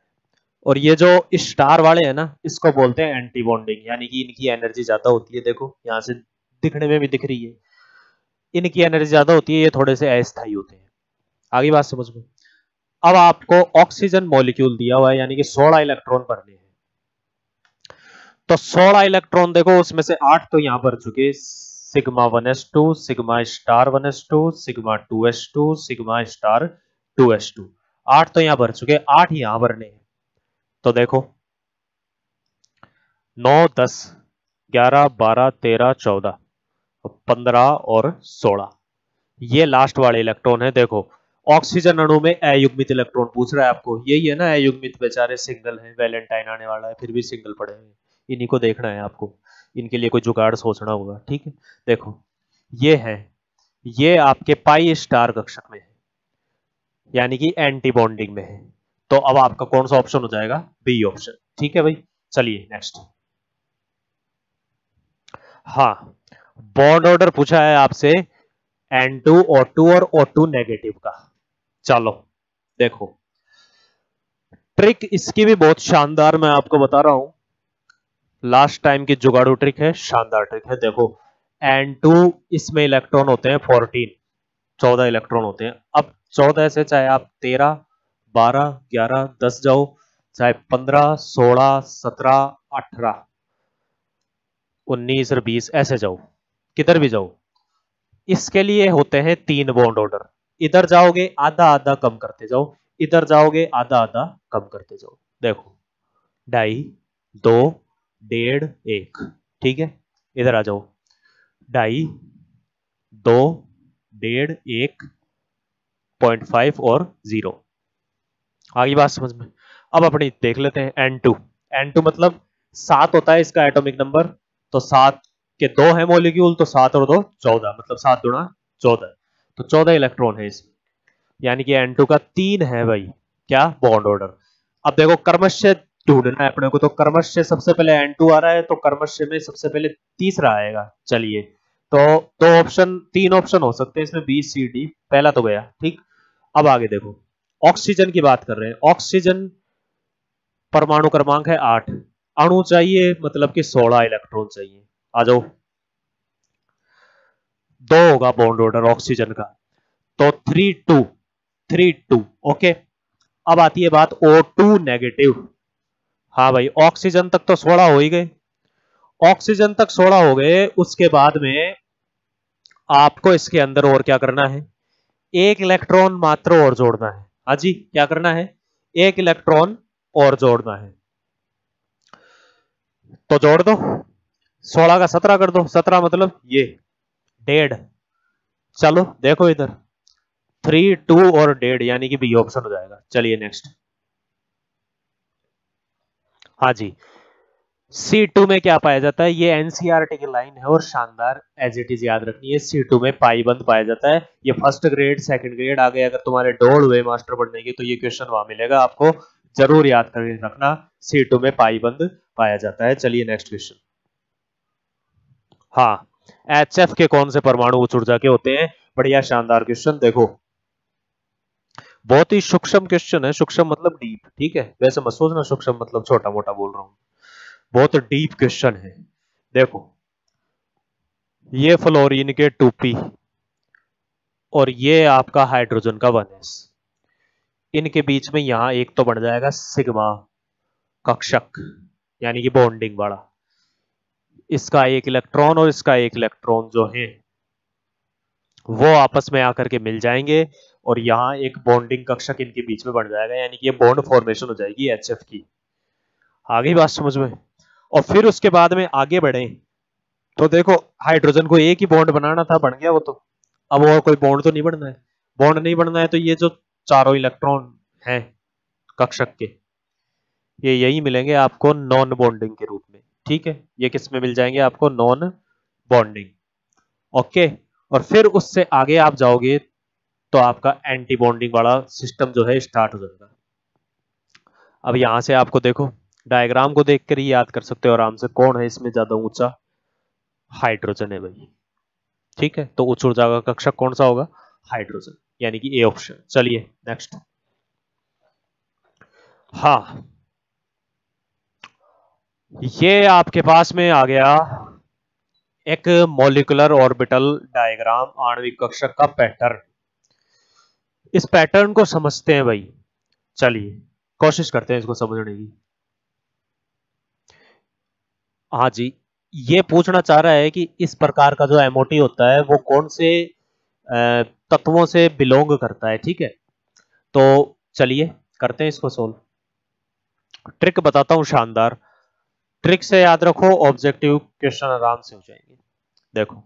और ये जो स्टार वाले हैं ना, इसको बोलते हैं एंटी बॉन्डिंग, यानी कि इनकी एनर्जी ज्यादा होती है। देखो यहां से दिखने में भी दिख रही है, इनकी एनर्जी ज्यादा होती है, ये थोड़े से अस्थायी होते हैं। आगे बात समझ में। अब आपको ऑक्सीजन मॉलिक्यूल दिया हुआ है, यानी कि 16 इलेक्ट्रॉन भरने हैं। तो 16 इलेक्ट्रॉन देखो, उसमें से 8 तो यहां भर चुके, sigma 1s2, sigma star 1s2, sigma 2s2, sigma star 2s2, 8 तो यहां भर चुके, 8 यहां भरने हैं। तो देखो 9 10 11 12 13 14 15 और 16, ये लास्ट वाले इलेक्ट्रॉन है। देखो ऑक्सीजन अणु में अयुग्मित इलेक्ट्रॉन पूछ रहा है आपको, यही है ना अयुग्मित, बेचारे सिंगल है, वैलेंटाइन आने वाला है फिर भी सिंगल पड़े हैं, इन्हीं को देखना है आपको, इनके लिए कोई जुगाड़ सोचना होगा। ठीक है, देखो ये है, ये आपके पाई स्टार कक्षक में है, यानी कि एंटी बॉन्डिंग में है। तो अब आपका कौन सा ऑप्शन हो जाएगा? B option. ठीक है भाई, चलिए नेक्स्ट। हाँ, बॉन्ड ऑर्डर पूछा है आपसे N2O2 और O2 नेगेटिव का। चलो देखो, ट्रिक इसकी भी बहुत शानदार मैं आपको बता रहा हूं, लास्ट टाइम की जुगाड़ू ट्रिक है, शानदार ट्रिक है। देखो N2, इसमें इलेक्ट्रॉन होते हैं 14, 14 इलेक्ट्रॉन होते हैं। अब 14 से चाहे आप 13 12 11 10 जाओ, चाहे 15 16 17 18 19 और 20 ऐसे जाओ, किधर भी जाओ, इसके लिए होते हैं 3 बॉन्ड ऑर्डर। इधर जाओगे आधा आधा कम करते जाओ, इधर जाओगे आधा आधा कम करते जाओ। देखो 2.5 2 1.5 1, ठीक है, इधर आ जाओ 2.5 2 1.5 1 0.5 और 0। आगे बात समझ में? अब अपनी देख लेते हैं N2। N2 मतलब 7 होता है इसका एटॉमिक नंबर, तो 7 के 2 है मॉलिक्यूल, तो 7 और 2 14, मतलब 7 गुणा 14, तो 14 इलेक्ट्रॉन है इसमें, यानी कि N2 का 3 है भाई क्या? Bond order. अब देखो कर्मश्य ढूंढना है अपने को, तो कर्मश्य सबसे पहले N2 आ रहा है, तो कर्मश्य में सबसे पहले तीसरा आएगा। चलिए, तो दो ऑप्शन, 3 ऑप्शन हो सकते हैं इसमें, बी सी डी, पहला तो गया। ठीक, अब आगे देखो, ऑक्सीजन की बात कर रहे हैं। ऑक्सीजन परमाणु क्रमांक है 8, अणु चाहिए मतलब कि 16 इलेक्ट्रॉन चाहिए। आ जाओ, 2 होगा बॉन्ड ऑर्डर ऑक्सीजन का, तो 3 2 3 2। ओके, अब आती है बात O2 नेगेटिव। हाँ भाई, ऑक्सीजन तक तो 16 हो ही गए, ऑक्सीजन तक 16 हो गए, उसके बाद में आपको इसके अंदर और क्या करना है? एक इलेक्ट्रॉन मात्र और जोड़ना है। हाँ जी, क्या करना है? एक इलेक्ट्रॉन और जोड़ना है, तो जोड़ दो, 16 का 17 कर दो, 17 मतलब ये 1.5। चलो देखो इधर 3 2 और 1.5, यानी कि बी ऑप्शन हो जाएगा। चलिए नेक्स्ट। हाँ जी, C2 में क्या पाया जाता है? ये एनसीईआरटी की लाइन है और शानदार, एज इट इज याद रखनी है। C2 में पाईबंद पाया जाता है। ये फर्स्ट ग्रेड सेकंड ग्रेड आ गए, अगर तुम्हारे दौड़ हुए मास्टर पढ़ने की तो ये क्वेश्चन वहां मिलेगा आपको, जरूर याद कर रखना, C2 में पाईबंद पाया जाता है। चलिए नेक्स्ट क्वेश्चन। हाँ, HF के कौन से परमाणु उच्च ऊर्जा के होते हैं? बढ़िया शानदार क्वेश्चन। देखो बहुत ही सूक्ष्म क्वेश्चन है, सूक्ष्म मतलब डीप, ठीक है, वैसे मत सोचना सूक्ष्म मतलब छोटा मोटा बोल रहा हूं, बहुत डीप क्वेश्चन है। देखो ये फ्लोरीन के 2p और ये आपका हाइड्रोजन का 1s, इनके बीच में यहां एक तो बन जाएगा सिग्मा कक्षक, यानी कि बॉन्डिंग वाला, इसका एक इलेक्ट्रॉन और इसका एक इलेक्ट्रॉन जो है वो आपस में आकर के मिल जाएंगे और यहां एक बॉन्डिंग कक्षक इनके बीच में बन जाएगा, यानी कि ये बॉन्ड फॉर्मेशन हो जाएगी HF की। आगे बात समझ में? और फिर उसके बाद में आगे बढ़े तो देखो हाइड्रोजन को एक ही बॉन्ड बनाना था, बन गया वो तो, अब और कोई बॉन्ड तो नहीं बनना है, बॉन्ड नहीं बनना है तो ये जो चारों इलेक्ट्रॉन हैं कक्षक के, ये यही मिलेंगे आपको नॉन बॉन्डिंग के रूप में। ठीक है, ये किस में मिल जाएंगे आपको? Non bonding. ओके, और फिर उससे आगे आप जाओगे तो आपका एंटी बॉन्डिंग वाला सिस्टम जो है स्टार्ट हो जाएगा। अब यहां से आपको देखो डायग्राम को देखकर ही याद कर सकते हो आराम से, कौन है इसमें ज्यादा ऊंचा? हाइड्रोजन है भाई। ठीक है, तो उच्च ऊर्जा का कक्षक कौन सा होगा? हाइड्रोजन, यानी कि ए ऑप्शन। चलिए नेक्स्ट। हाँ, ये आपके पास में आ गया एक मॉलिक्यूलर ऑर्बिटल डायग्राम, आणविक कक्षक का पैटर्न। इस पैटर्न को समझते हैं भाई, चलिए कोशिश करते हैं इसको समझने की। हाँ जी, ये पूछना चाह रहा है कि इस प्रकार का जो एमओटी होता है वो कौन से तत्वों से बिलोंग करता है। ठीक है, तो चलिए करते हैं इसको सोल्व। ट्रिक बताता हूँ शानदार, ट्रिक से याद रखो, ऑब्जेक्टिव क्वेश्चन आराम से हो जाएंगे। देखो,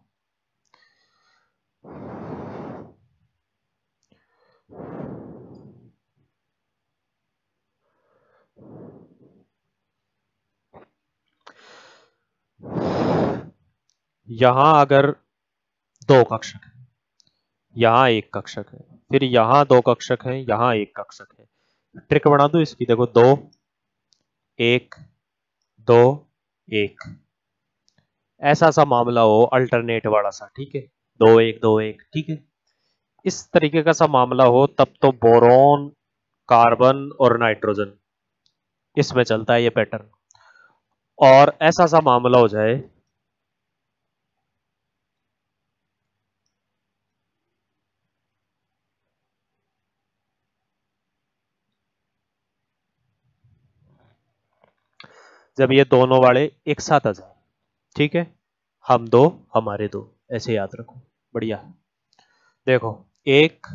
यहां अगर दो कक्षक है, यहां एक कक्षक है, फिर यहां दो कक्षक है, यहां एक कक्षक है। ट्रिक बना दो इसकी, देखो, दो एक, दो एक, ऐसा सा मामला हो अल्टरनेट वाला सा। ठीक है, दो एक दो एक, ठीक है, इस तरीके का सा मामला हो तब तो बोरॉन, कार्बन और नाइट्रोजन, इसमें चलता है ये पैटर्न। और ऐसा सा मामला हो जाए, जब ये दोनों वाले एक साथ आ जाए, ठीक है, हम दो हमारे दो, ऐसे याद रखो। बढ़िया, देखो, एक,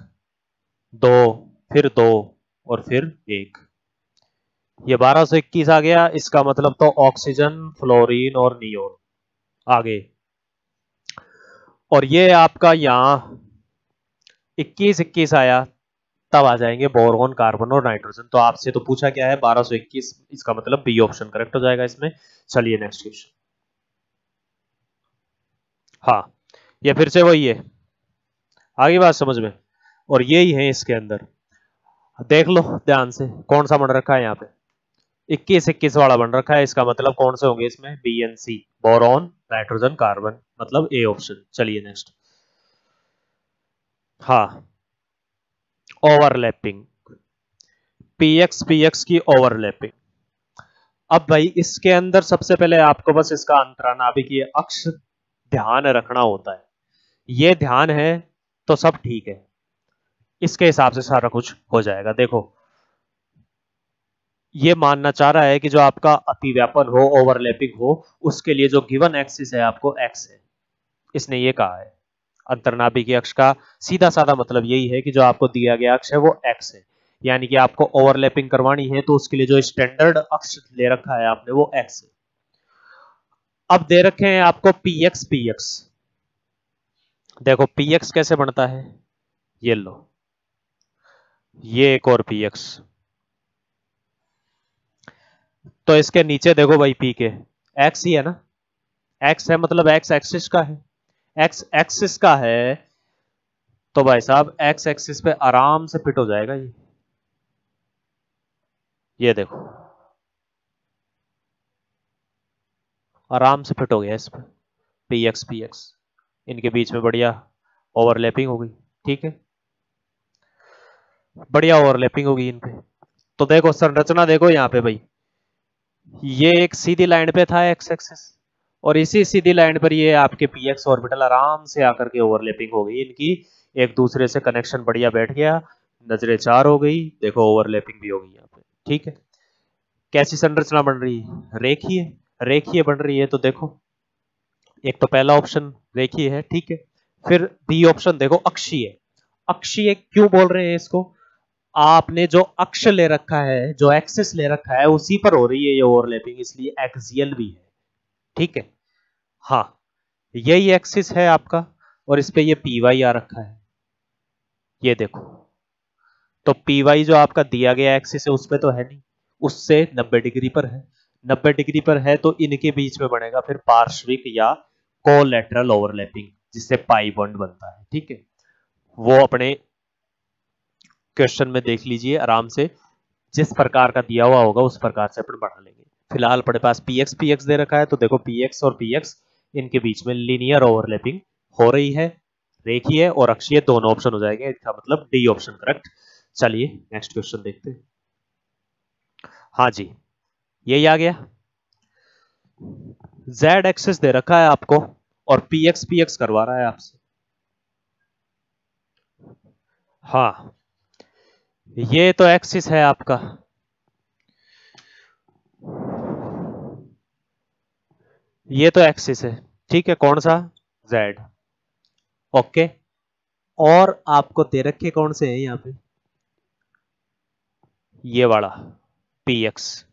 दो, फिर दो, और फिर एक, ये 1221 आ गया। इसका मतलब तो ऑक्सीजन, फ्लोरीन और नियोन आगे। और ये आपका यहां 21 आया, तब आ जाएंगे बोरॉन, कार्बन और नाइट्रोजन। तो आपसे तो पूछा क्या है, 1221, इसका मतलब बी ऑप्शन करेक्ट हो जाएगा इसमें। चलिए नेक्स्ट क्वेश्चन। हाँ, ये फिर से वही है, आगे बात समझ में। और यही है इसके अंदर, देख लो ध्यान से कौन सा बन रखा है यहाँ पे, 21 वाला बन रखा है। इसका मतलब कौन से होंगे इसमें, B N C, boron, nitrogen, carbon, मतलब ए ऑप्शन। चलिए नेक्स्ट। हाँ, ओवरलैपिंग, पीएक्स पीएक्स की ओवरलैपिंग। अब भाई इसके अंदर सबसे पहले आपको बस इसका अंतरानाभिकीय अक्ष ध्यान रखना होता है। ये ध्यान है तो सब ठीक है, इसके हिसाब से सारा कुछ हो जाएगा। देखो, ये मानना चाह रहा है कि जो आपका अतिव्यापन हो, ओवरलैपिंग हो, उसके लिए जो गिवन एक्सिस है आपको एक्स है, इसने ये कहा है। अंतर्नाभिकीय अक्ष का सीधा साधा मतलब यही है कि जो आपको दिया गया अक्ष है वो एक्स है, यानी कि आपको ओवरलैपिंग करवानी है तो उसके लिए जो स्टैंडर्ड अक्ष ले रखा है आपने वो एक्स है। अब दे रखे हैं आपको पीएक्स पीएक्स, देखो पीएक्स कैसे बनता है, ये लो, ये एक और पीएक्स, तो इसके नीचे देखो भाई पी के एक्स ही है ना, एक्स है मतलब एक्स एक्सिस का है, एक्स एक्सिस का है, तो भाई साहब एक्स एक्सिस पे आराम से फिट हो जाएगा ये देखो, आराम से फिट हो गया इस पे, पी एक्स, इनके बीच में बढ़िया ओवरलैपिंग हो गई। ठीक है, बढ़िया ओवरलैपिंग होगी इन पे। तो देखो संरचना देखो यहाँ पे भाई, ये एक सीधी लाइन पे था एक्स एक्सिस, और इसी सीधी लाइन पर ये आपके पी एक्स ऑर्बिटल आराम से आकर के ओवरलैपिंग हो गई इनकी, एक दूसरे से कनेक्शन बढ़िया बैठ गया, नजरें चार हो गई, देखो ओवरलैपिंग भी हो गई यहाँ पे। ठीक है, कैसी संरचना बन रही है, रेखीय, रेखीय बन रही है। तो देखो, एक तो पहला ऑप्शन रेखीय है, ठीक है, फिर बी ऑप्शन देखो अक्षीय, अक्षीय क्यों बोल रहे हैं इसको, आपने जो अक्ष ले रखा है, जो एक्सिस ले रखा है उसी पर हो रही है ये ओवरलैपिंग, इसलिए एक्सियल भी है। ठीक है, हाँ, यही एक्सिस है आपका, और इस पे ये पी वाई आ रखा है, ये देखो, तो पी वाई जो आपका दिया गया एक्सिस है उस पे तो है नहीं, उससे 90 डिग्री पर है, 90 डिग्री पर है तो इनके बीच में बनेगा फिर पार्श्विक या कोलैटरल ओवरलैपिंग, जिससे पाई बॉन्ड बनता है। ठीक है, वो अपने क्वेश्चन में देख लीजिए आराम से, जिस प्रकार का दिया हुआ होगा उस प्रकार से अपन बढ़ा लेंगे। फिलहाल अपने पास पीएक्स दे रखा है, तो देखो पीएक्स और पीएक्स इनके बीच में लीनियर ओवरलैपिंग हो रही है, रेखीय और अक्षीय दोनों ऑप्शन हो जाएंगे, इसका मतलब डी ऑप्शन करेक्ट। चलिए नेक्स्ट क्वेश्चन देखते हैं। हाँ जी, यही आ गया, जेड एक्सिस दे रखा है आपको और पीएक्स करवा रहा है आपसे। हाँ, ये तो एक्सिस है आपका, ये तो एक्सिस है, ठीक है, कौन सा, जेड, ओके। और आपको दे रखे कौन से हैं यहाँ पे, ये वाला पी एक्स,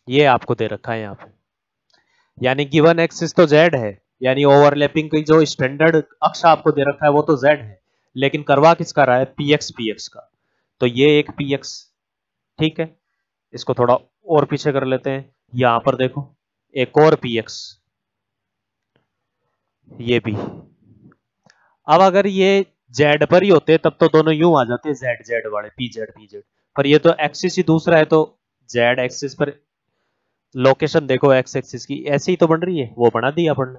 ये आपको दे रखा है यहाँ पे, यानी गिवन एक्सिस तो जेड है, यानी ओवरलैपिंग की जो स्टैंडर्ड अक्ष आपको दे रखा है वो तो जेड है, लेकिन करवा किसका रहा है, पी एक्स का। तो ये एक पी एक्स, ठीक है, इसको थोड़ा और पीछे कर लेते हैं, यहां पर देखो एक और पी एक्स, ये भी। अब अगर ये जेड पर ही होते तब तो दोनों यूं आ जाते जेड जेड वाले, पी जेड, पर ये तो एक्सिस ही दूसरा है, तो जेड एक्सिस पर लोकेशन देखो एक्स एक्सिस की ऐसे ही तो बन रही है, वो बना दी अपन ने।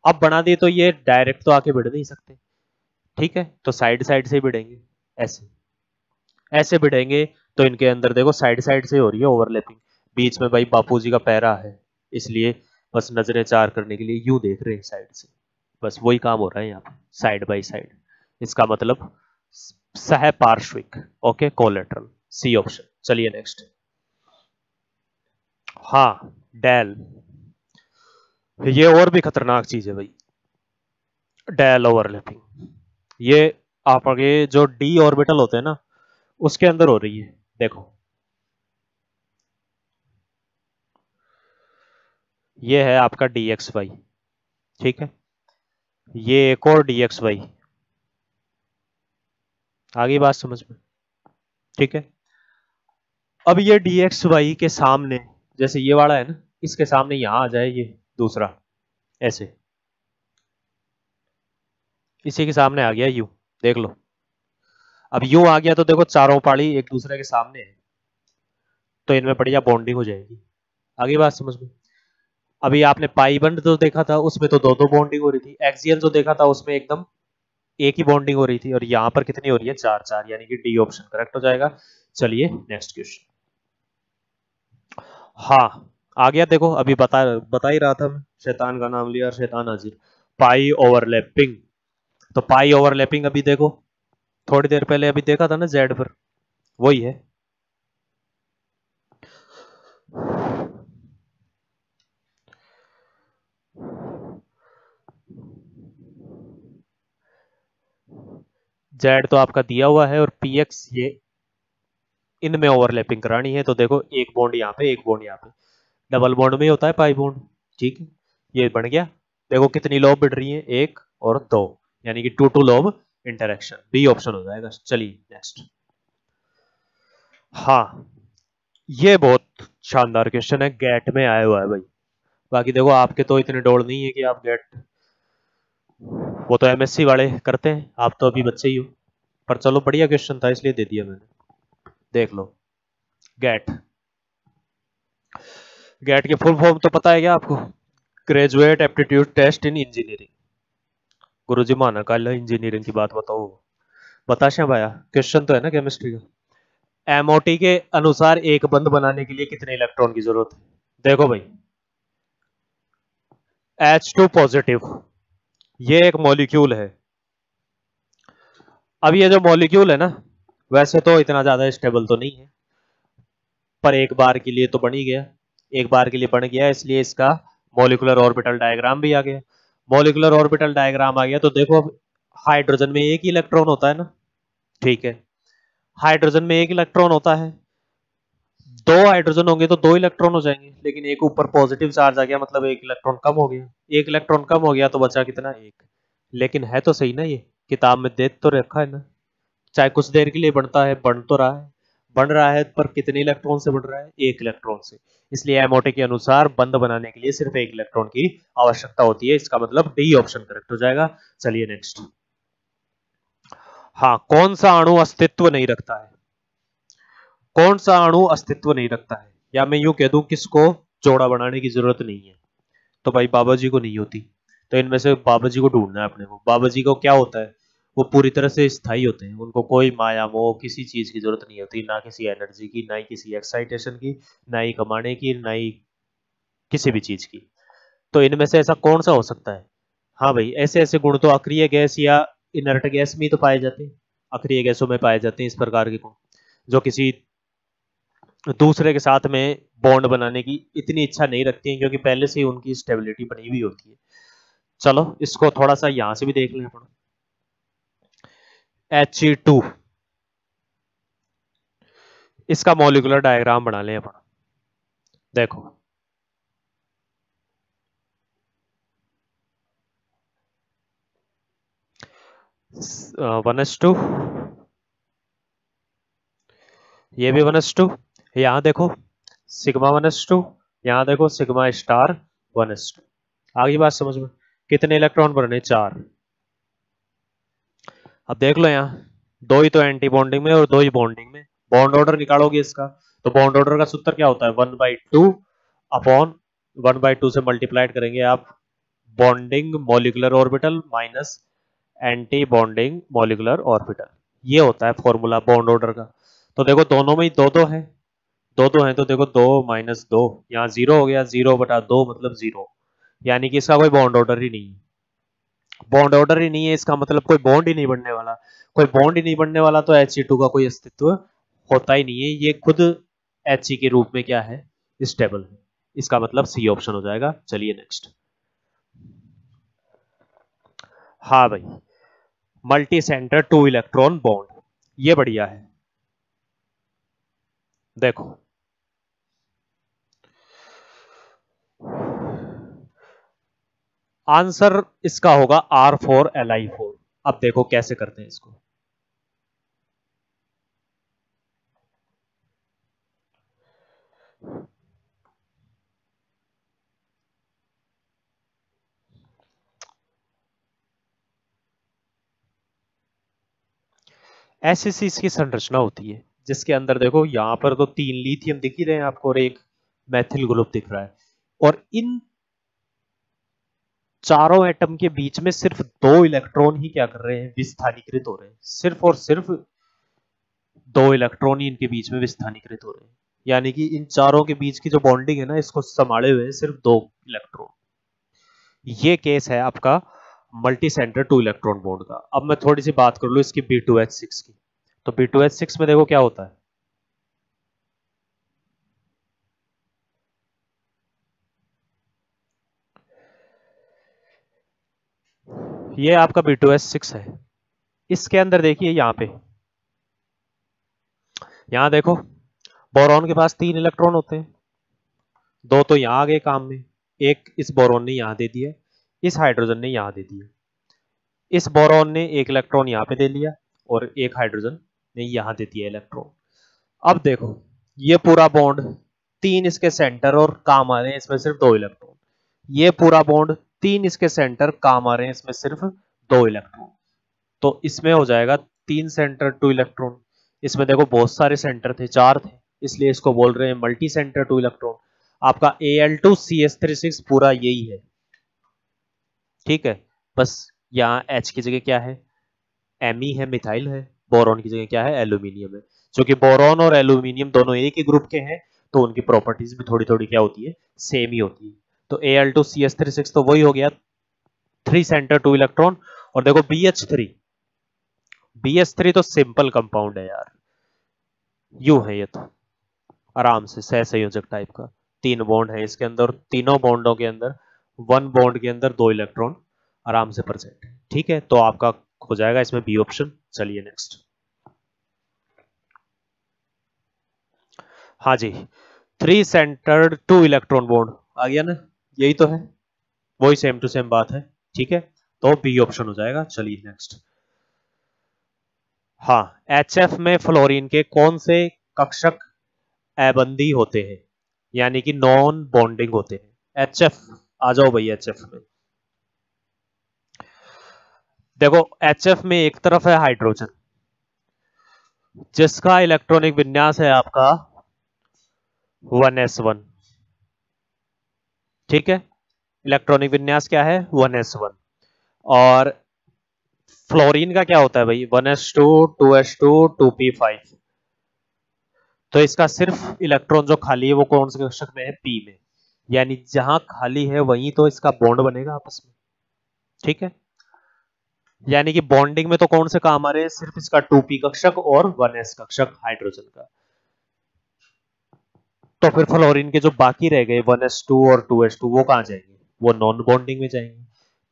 अब बना दी तो ये डायरेक्ट तो आके भिड़ नहीं सकते, ठीक है, तो साइड साइड से भिड़ेंगे, ऐसे ऐसे भिड़ेंगे, तो इनके अंदर देखो साइड साइड से हो रही है ओवरलैपिंग, बीच में भाई बापू जी का पैरा है, इसलिए बस नजरें चार करने के लिए यूं देख रहे हैं साइड से, बस वही काम हो रहा है यहाँ पे, साइड बाई साइड, इसका मतलब सह पार्श्विक, ओके, कोलेटरल, सी ऑप्शन। चलिए नेक्स्ट, हाँ डेल, ये और भी खतरनाक चीज है भाई, डेल ओवरलैपिंग, ये आपके जो डी ऑर्बिटल होते हैं ना उसके अंदर हो रही है, देखो ये है आपका डी एक्स वाई, ठीक है, ये एक और डी एक्स वाई, आगे बात समझ में, ठीक है। अब ये डी एक्स वाई के सामने, जैसे ये वाला है ना, इसके सामने यहां आ जाए ये दूसरा, ऐसे इसी के सामने आ गया यू, देख लो, अब यू आ गया तो देखो चारों पाड़ी एक दूसरे के सामने है, तो इनमें बढ़िया बॉन्डिंग हो जाएगी, आगे बात समझ में। अभी आपने पाई बंड जो देखा था उसमें तो दो दो बॉन्डिंग हो रही थी, एक्सियल जो देखा था उसमें एकदम एक ही बॉन्डिंग हो रही थी, और यहाँ पर कितनी हो रही है, चार चार, यानी कि डी ऑप्शन करेक्ट हो जाएगा। चलिए नेक्स्ट क्वेश्चन, हाँ आ गया, देखो अभी बता ही रहा था मैं, शैतान का नाम लिया और शैतान हाजिर, पाई ओवरलैपिंग, तो पाई ओवरलैपिंग अभी देखो, थोड़ी देर पहले अभी देखा था ना जेड पर, वही है। जेड तो आपका दिया हुआ है और पी एक्स ये इनमें ओवरलैपिंग करानी है, तो देखो एक बॉन्ड यहाँ पे एक बॉन्ड यहाँ पे, डबल बॉन्ड में होता है पाई बॉन्ड, ठीक है, ये बन गया, देखो कितनी लोब बढ़ रही है, एक और दो, यानी कि two two lobe interaction, B option हो जाएगा। चलिए नेक्स्ट, हाँ ये बहुत शानदार क्वेश्चन है, गेट में आया हुआ है भाई, बाकी देखो आपके तो इतने डोल नहीं है कि आप गेट, वो तो एमएससी वाले करते हैं, आप तो अभी बच्चे ही हो, पर चलो बढ़िया क्वेश्चन था इसलिए दे दिया मैंने, देख लो, गेट, गेट के फुल फॉर्म तो पता है क्या आपको, graduate aptitude test in engineering, गुरुजी माना कल इंजीनियरिंग की बात बताओ, बता श्याम भाया, क्वेश्चन तो है ना केमिस्ट्री का, एमओटी के अनुसार एक बंध बनाने के लिए कितने इलेक्ट्रॉन की जरूरत है, देखो भाई H2 पॉजिटिव, ये एक मॉलिक्यूल है, अब ये जो मॉलिक्यूल है ना वैसे तो इतना ज्यादा स्टेबल तो नहीं है, पर एक बार के लिए तो बन ही गया, एक बार के लिए बन गया, इसलिए इसका मॉलिक्यूलर ऑर्बिटल डायग्राम भी आ गया, मॉलिक्यूलर ऑर्बिटल डायग्राम आ गया, तो देखो अब हाइड्रोजन में एक ही इलेक्ट्रॉन होता है ना, ठीक है, हाइड्रोजन में एक इलेक्ट्रॉन होता है, दो हाइड्रोजन होंगे तो दो इलेक्ट्रॉन हो जाएंगे, लेकिन एक ऊपर पॉजिटिव चार्ज आ गया, मतलब एक इलेक्ट्रॉन कम हो गया, एक इलेक्ट्रॉन कम हो गया तो बचा कितना, एक, लेकिन है तो सही ना, ये किताब में देख तो रखा है ना, चाहे कुछ देर के लिए बनता है, बन रहा है, पर कितने इलेक्ट्रॉन से बन रहा है, एक इलेक्ट्रॉन से, इसलिए एमओटी के अनुसार बंध बनाने के लिए सिर्फ एक इलेक्ट्रॉन की आवश्यकता होती है, इसका मतलब डी ऑप्शन करेक्ट हो जाएगा। चलिए नेक्स्ट, हाँ कौन सा अणु अस्तित्व नहीं रखता है, कौन सा अणु अस्तित्व नहीं रखता है, या मैं यूं कह दूं किसको जोड़ा बनाने की जरूरत नहीं है, तो भाई बाबा जी को नहीं होती, तो इनमें से बाबा जी को ढूंढना है अपने को, बाबा जी को क्या होता है, वो पूरी तरह से स्थायी होते हैं, उनको कोई माया मोह किसी चीज की जरूरत नहीं होती, ना किसी एनर्जी की, ना ही किसी एक्साइटेशन की, ना ही कमाने की, ना ही किसी भी चीज की, तो इनमें से ऐसा कौन सा हो सकता है, हाँ भाई ऐसे ऐसे गुण तो अक्रिय गैस या इनर्ट गैस में तो पाए जाते हैं, अक्रिय गैसों में पाए जाते हैं इस प्रकार के गुण, जो किसी दूसरे के साथ में बॉन्ड बनाने की इतनी इच्छा नहीं रखती हैं, क्योंकि पहले से ही उनकी स्टेबिलिटी बनी हुई होती है। चलो इसको थोड़ा सा यहां से भी देख लें अपन। He2, इसका मॉलिक्यूलर डायग्राम बना लें अपन। देखो (1s2), ये भी 1s2, यहां देखो (σ1s2), यहां देखो (σ*1s2). आगे बात समझ में? कितने इलेक्ट्रॉन भरने? 4। अब देख लो यहाँ, 2 ही तो एंटी बॉन्डिंग में और 2 ही बॉन्डिंग में। बॉन्ड ऑर्डर निकालोगे इसका, तो बॉन्ड ऑर्डर का सूत्र क्या होता है? 1/2 अपॉन 1/2 से मल्टीप्लाइड करेंगे आप bonding molecular orbital minus anti bonding molecular orbital. ये होता है फॉर्मूला बॉन्ड ऑर्डर का। तो देखो दोनों में ही 2-2 है, 2-2 है, तो देखो 2 माइनस 2, यहाँ 0 हो गया, 0/2 मतलब 0, यानी कि इसका कोई बॉन्ड ऑर्डर ही नहीं है। बॉन्ड ऑर्डर ही नहीं है, इसका मतलब कोई बॉन्ड ही नहीं बनने वाला। कोई बॉन्ड ही नहीं बनने वाला तो He2 का कोई अस्तित्व होता ही नहीं है। ये खुद He के रूप में क्या है? स्टेबल है। इसका मतलब सी ऑप्शन हो जाएगा। चलिए नेक्स्ट। हाँ भाई, मल्टी सेंटर 2 इलेक्ट्रॉन बॉन्ड, ये बढ़िया है। देखो आंसर इसका होगा R4Li4। अब देखो कैसे करते हैं इसको। ऐसी सी इसकी संरचना होती है, जिसके अंदर देखो यहां पर तो 3 लिथियम दिख ही रहे हैं आपको और एक मैथिल ग्रुप दिख रहा है, और इन चारों एटम के बीच में सिर्फ 2 इलेक्ट्रॉन ही क्या कर रहे हैं? विस्थानीकृत हो रहे हैं। सिर्फ और सिर्फ 2 इलेक्ट्रॉन ही इनके बीच में विस्थानीकृत हो रहे हैं, यानी कि इन चारों के बीच की जो बॉन्डिंग है ना, इसको संभाले हुए सिर्फ 2 इलेक्ट्रॉन। ये केस है आपका मल्टी सेंटर 2 इलेक्ट्रॉन बॉन्ड का। अब मैं थोड़ी सी बात कर लूं इसकी B2H6 की। तो B2H6 में देखो क्या होता है। ये आपका B2H6 है। इसके अंदर देखिए यहां देखो बोरॉन के पास 3 इलेक्ट्रॉन होते हैं, 2 तो यहां आ गए काम में, एक इस बोरॉन ने यहां दे दिया, इस हाइड्रोजन ने यहां दे दिया। इस बोरॉन ने एक इलेक्ट्रॉन यहां पे दे लिया और एक हाइड्रोजन ने यहां दे दिया इलेक्ट्रॉन। अब देखो ये पूरा बॉन्ड 3 इसके सेंटर और काम आ रहे हैं इसमें सिर्फ 2 इलेक्ट्रॉन। ये पूरा बॉन्ड 3 इसके सेंटर काम आ रहे हैं इसमें सिर्फ 2 इलेक्ट्रॉन। तो इसमें हो जाएगा 3 सेंटर 2 इलेक्ट्रॉन। इसमें देखो बहुत सारे सेंटर थे, 4 थे, इसलिए इसको बोल रहे हैं मल्टी सेंटर 2 इलेक्ट्रॉन। आपका Al2CS36 पूरा यही है, ठीक है। बस यहाँ H की जगह क्या है? Me है, मिथाइल है। बोरॉन की जगह क्या है? एल्यूमिनियम है। क्योंकि बोरॉन और एल्यूमिनियम दोनों एक ही ग्रुप के हैं, तो उनकी प्रॉपर्टीज भी थोड़ी थोड़ी क्या होती है? सेम ही होती है। तो Al2CS36 तो वही हो गया 3 सेंटर 2 इलेक्ट्रॉन। और देखो BH3 तो सिंपल कंपाउंड है यार, यू है ये तो आराम से सहसंयोजक टाइप का। 3 बॉन्ड है इसके अंदर, तीनों बॉन्डों के अंदर 1 बॉन्ड के अंदर 2 इलेक्ट्रॉन आराम से प्रेजेंट है, ठीक है। तो आपका हो जाएगा इसमें बी ऑप्शन। चलिए नेक्स्ट। हाँ जी, 3 सेंटर्ड 2 इलेक्ट्रॉन बॉन्ड आ गया ना, यही तो है, वही सेम टू सेम बात है, ठीक है। तो बी ऑप्शन हो जाएगा। चलिए नेक्स्ट। हाँ, HF में फ्लोरीन के कौन से कक्षक अबंधी होते हैं, यानी कि नॉन बॉन्डिंग होते हैं? HF आ जाओ भाई, HF में देखो, HF में एक तरफ है हाइड्रोजन, जिसका इलेक्ट्रॉनिक विन्यास है आपका 1s1, ठीक है। इलेक्ट्रॉनिक विन्यास क्या है? 1s1। और फ्लोरीन का क्या होता है भाई? 1s2 2s2 2p5। तो इसका सिर्फ इलेक्ट्रॉन जो खाली है वो कौन से कक्षक में है? पी में, यानी जहां खाली है वहीं तो इसका बॉन्ड बनेगा आपस में, ठीक है। यानी कि बॉन्डिंग में तो कौन से काम आ रहे हैं? सिर्फ इसका 2p कक्षक और 1s कक्षक हाइड्रोजन का। तो फिर फ्लोरीन के जो बाकी रह गए 1s2 और 2s2 वो कहाँ जाएंगे? वो नॉन बॉन्डिंग में जाएंगे।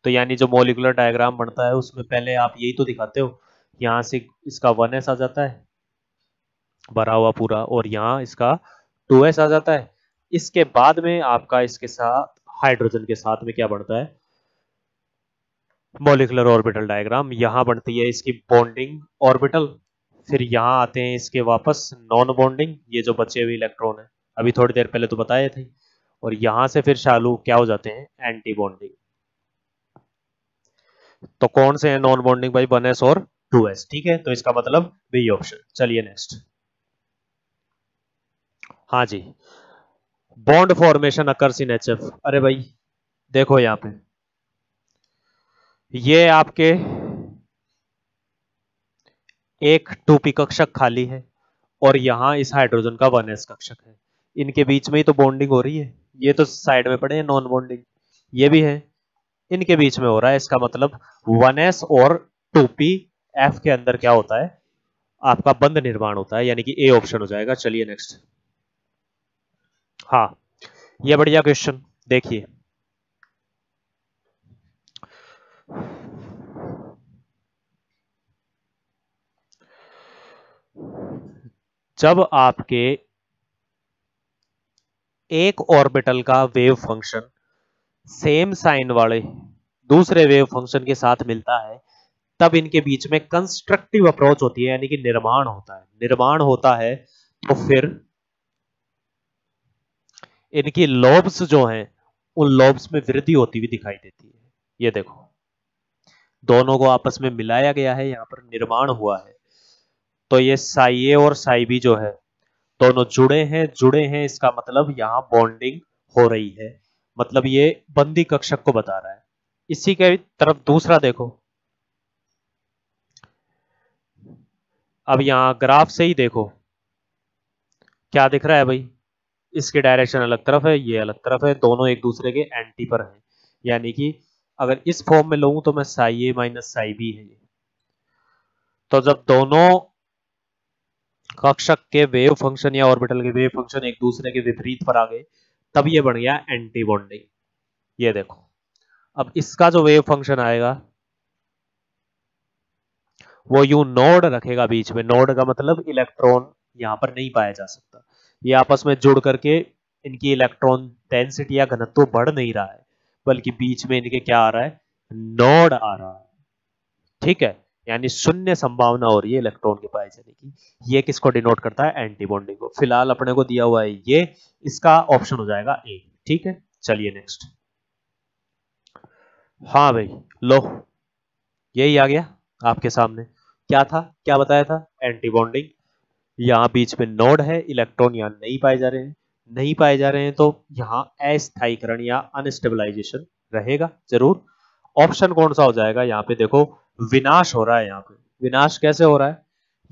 तो यानी जो मॉलिक्यूलर डायग्राम बनता है उसमें पहले आप यही तो दिखाते हो, यहां से इसका 1s आ जाता है भरा हुआ पूरा, और यहाँ इसका 2s आ जाता है। इसके बाद में आपका इसके साथ हाइड्रोजन के साथ में क्या बनता है? Molecular orbital diagram. यहां बनती है इसकी बॉन्डिंग ऑर्बिटल, फिर यहां आते हैं इसके वापस नॉन बॉन्डिंग, ये जो बचे हुए इलेक्ट्रॉन है अभी थोड़ी देर पहले तो बताए थे, और यहां से फिर चालू क्या हो जाते हैं? Anti bonding. तो कौन से हैं नॉन बॉन्डिंग भाई? 1s और 2s। ठीक है, तो इसका मतलब बी ऑप्शन। चलिए नेक्स्ट। हाँ जी, bond formation occurs in HF। अरे भाई देखो यहां पे ये आपके एक 2p कक्षक खाली है और यहां इस हाइड्रोजन का 1s कक्षक है, इनके बीच में ही तो बॉन्डिंग हो रही है। ये तो साइड में पड़े हैं नॉन बॉन्डिंग, ये भी है, इनके बीच में हो रहा है। इसका मतलब 1s और 2p F के अंदर क्या होता है? आपका बंध निर्माण होता है, यानी कि ए ऑप्शन हो जाएगा। चलिए नेक्स्ट। हाँ, ये बढ़िया क्वेश्चन देखिए। जब आपके एक ऑर्बिटल का वेव फंक्शन सेम साइन वाले दूसरे वेव फंक्शन के साथ मिलता है, तब इनके बीच में कंस्ट्रक्टिव अप्रोच होती है, यानी कि निर्माण होता है। निर्माण होता है तो फिर इनकी लोब्स जो हैं उन लोब्स में वृद्धि होती हुई दिखाई देती है। ये देखो, दोनों को आपस में मिलाया गया है, यहां पर निर्माण हुआ है। तो ये साई ए और साई बी जो है दोनों जुड़े हैं, इसका मतलब यहां बॉन्डिंग हो रही है, मतलब ये बंदी कक्षक को बता रहा है। इसी के तरफ दूसरा देखो, अब यहां ग्राफ से ही देखो क्या दिख रहा है भाई? इसकी डायरेक्शन अलग तरफ है, ये अलग तरफ है, दोनों एक दूसरे के एंटी पर हैं। यानी कि अगर इस फॉर्म में लूं तो मैं साई ए माइनस साई बी है ये। तो जब दोनों कक्षक के वेव फंक्शन या ऑर्बिटल के वेव फंक्शन एक दूसरे के विपरीत पर आ गए, तब ये बन गया एंटी बॉन्डिंग। ये देखो, अब इसका जो वेव फंक्शन आएगा वो यूं नोड रखेगा बीच में। नोड का मतलब इलेक्ट्रॉन यहां पर नहीं पाया जा सकता, ये आपस में जुड़ करके इनकी इलेक्ट्रॉन डेंसिटी या घनत्व बढ़ नहीं रहा है, बल्कि बीच में इनके क्या आ रहा है? नोड आ रहा है। ठीक है, यानी शून्य संभावना हो रही है इलेक्ट्रॉन के पाए जाने की। ये किसको डिनोट करता है? एंटी बॉन्डिंग को। फिलहाल अपने को दिया हुआ है ये, इसका ऑप्शन हो जाएगा ए। ठीक है, चलिए नेक्स्ट। हाँ भाई लो, यही आ गया आपके सामने। क्या था, क्या बताया था? Anti bonding. यहाँ बीच में नोड है, इलेक्ट्रॉन यहाँ नहीं पाए जा रहे हैं, नहीं पाए जा रहे हैं, तो यहाँ अस्थायीकरण या अनस्टेबलाइजेशन रहेगा जरूर। ऑप्शन कौन सा हो जाएगा? यहाँ पे देखो विनाश हो रहा है। यहाँ पे विनाश कैसे हो रहा है?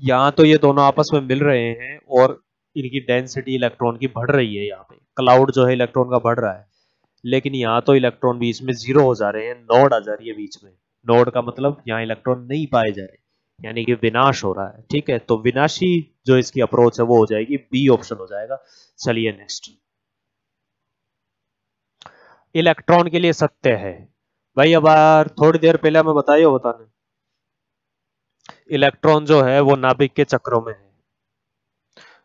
यहाँ तो ये दोनों आपस में मिल रहे हैं और इनकी डेंसिटी इलेक्ट्रॉन की बढ़ रही है, यहाँ पे क्लाउड जो है इलेक्ट्रॉन का बढ़ रहा है, लेकिन यहाँ तो इलेक्ट्रॉन बीच में जीरो हो जा रहे हैं, नोड आ जा रही है बीच में। नोड का मतलब यहाँ इलेक्ट्रॉन नहीं पाए जा रहे, यानी कि विनाश हो रहा है। ठीक है, तो विनाशी जो इसकी अप्रोच है वो हो जाएगी बी ऑप्शन हो जाएगा। चलिए नेक्स्ट। इलेक्ट्रॉन के लिए सत्य है भाई, अब थोड़ी देर पहले मैं बताइए बताने, इलेक्ट्रॉन जो है वो नाभिक के चक्रों में है।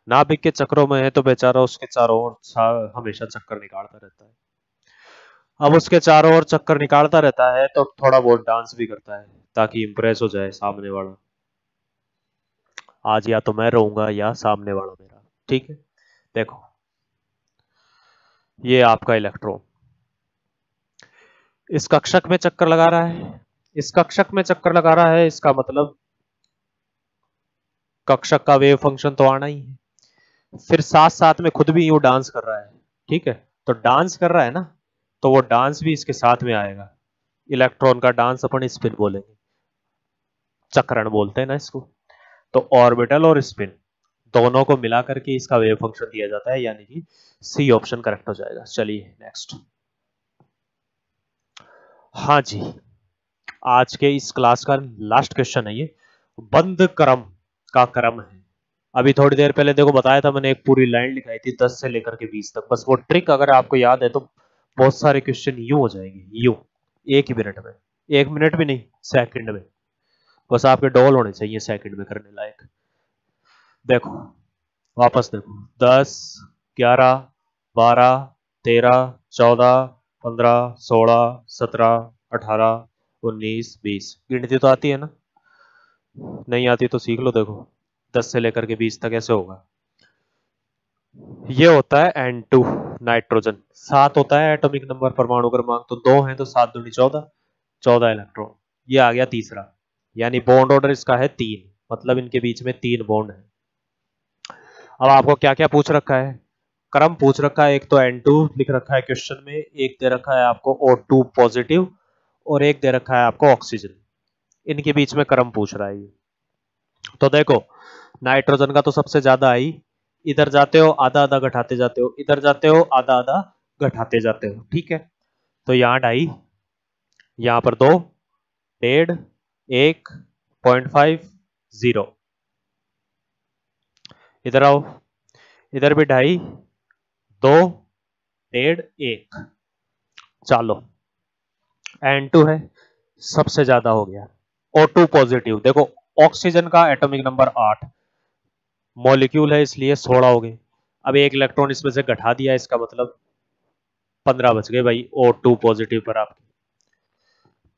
नाभिक के चक्रों में है तो बेचारा उसके चारों ओर हमेशा चक्कर निकालता रहता है। अब उसके चारों ओर चक्कर निकालता रहता है तो थोड़ा बहुत डांस भी करता है ताकि इंप्रेस हो जाए सामने वाला। आज या तो मैं रहूंगा या सामने वाला मेरा। ठीक है, देखो ये आपका इलेक्ट्रॉन इस कक्षक में चक्कर लगा रहा है, इस कक्षक में चक्कर लगा रहा है, इसका मतलब कक्षक का वेव फंक्शन तो आना ही है, फिर साथ साथ में खुद भी यूं डांस कर रहा है। ठीक है, तो डांस कर रहा है ना, तो वो डांस भी इसके साथ में आएगा। इलेक्ट्रॉन का डांस अपन स्पिन बोलेंगे, चक्रण बोलते हैं ना इसको। तो ऑर्बिटल और स्पिन दोनों को मिला करके इसका वेव फंक्शन दिया जाता है, यानी कि सी ऑप्शन करेक्ट हो जाएगा। चलिए नेक्स्ट। हाँ जी, आज के इस क्लास का लास्ट क्वेश्चन है ये, बंद क्रम का क्रम है। अभी थोड़ी देर पहले देखो बताया था मैंने, एक पूरी लाइन लिखाई थी 10 से लेकर के 20 तक। बस वो ट्रिक अगर आपको याद है तो बहुत सारे क्वेश्चन यूं हो जाएंगे, यूं, एक ही मिनट में। 1 मिनट भी नहीं, सेकंड में। बस आपके डोल होने चाहिए सेकंड में करने लायक। देखो, वापस देखो, 10, 11, 12, 13, 14, 15, 16, 17, 18, 19, 20। गिनती तो आती है ना? नहीं आती तो सीख लो। देखो 10 से लेकर के 20 तक ऐसे होगा। ये होता है N2 नाइट्रोजन। 7 होता है एटॉमिक नंबर, परमाणु क्रमांक। तो 2 है तो 7 दूनी 14, 14 इलेक्ट्रॉन। ये आ गया तीसरा, यानी बॉन्ड ऑर्डर इसका है 3, मतलब इनके बीच में 3 बॉन्ड है। अब आपको क्या क्या पूछ रखा है, क्रम पूछ रखा है। एक तो N2 लिख रखा है क्वेश्चन में, एक दे रखा है आपको O2 पॉजिटिव, और एक दे रखा है आपको ऑक्सीजन। इनके बीच में क्रम पूछ रहा है ये। तो देखो, नाइट्रोजन का तो सबसे ज्यादा आई, इधर जाते हो आधा आधा घटाते जाते हो, इधर जाते हो आधा आधा घटाते जाते हो, ठीक है। तो यहाँ 2.5, यहाँ पर 2, 1.5, 1, 0.5, 0। इधर आओ, इधर भी 2.5, 2, 1.5, 1। चलो, N2 है, सबसे ज्यादा हो गया। O2 पॉजिटिव, देखो ऑक्सीजन का एटॉमिक नंबर 8, मॉलिक्यूल है इसलिए 16 हो गए। अब एक इलेक्ट्रॉन इसमें से घटा दिया, इसका मतलब 15 बच गए भाई O2 पॉजिटिव पर आपके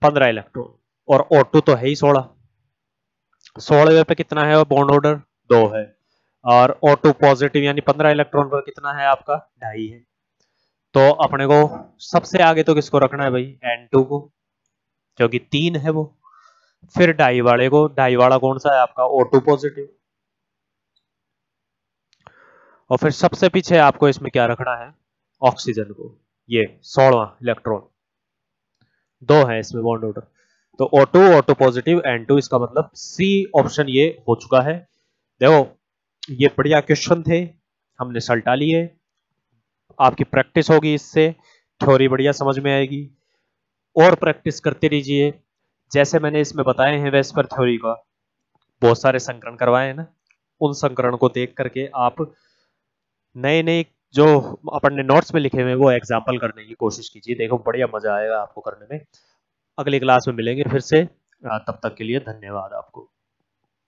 15 इलेक्ट्रॉन। और O2 तो है ही 16, 16वें पे कितना है बॉन्ड ऑर्डर, 2 है। और O2 पॉजिटिव यानी 15 इलेक्ट्रॉन पर कितना है आपका, 2.5 है। तो अपने को सबसे आगे तो किसको रखना है भाई, N2 को, क्योंकि 3 है वो। फिर 2.5 वाले को, 2.5 वाला कौन सा है आपका, O2 पॉजिटिव। और फिर सबसे पीछे आपको इसमें क्या रखना है, ऑक्सीजन को, ये 16वां इलेक्ट्रॉन। 2 है इसमें बॉन्ड ऑर्डर। तो O2 पॉजिटिव N2, इसका मतलब सी ऑप्शन ये हो चुका है। देखो ये बढ़िया क्वेश्चन थे, हमने सल्टा लिए। आपकी प्रैक्टिस होगी इससे, थ्योरी बढ़िया समझ में आएगी। और प्रैक्टिस करते रहिए, जैसे मैंने इसमें बताए हैं वैसे पर थ्योरी का बहुत सारे संकरण करवाए हैं ना, उन संकरण को देख करके आप नए नए जो अपन ने नोट्स में लिखे हुए वो एग्जाम्पल करने की कोशिश कीजिए। देखो बढ़िया मजा आएगा आपको करने में। अगली क्लास में मिलेंगे फिर से, तब तक के लिए धन्यवाद आपको।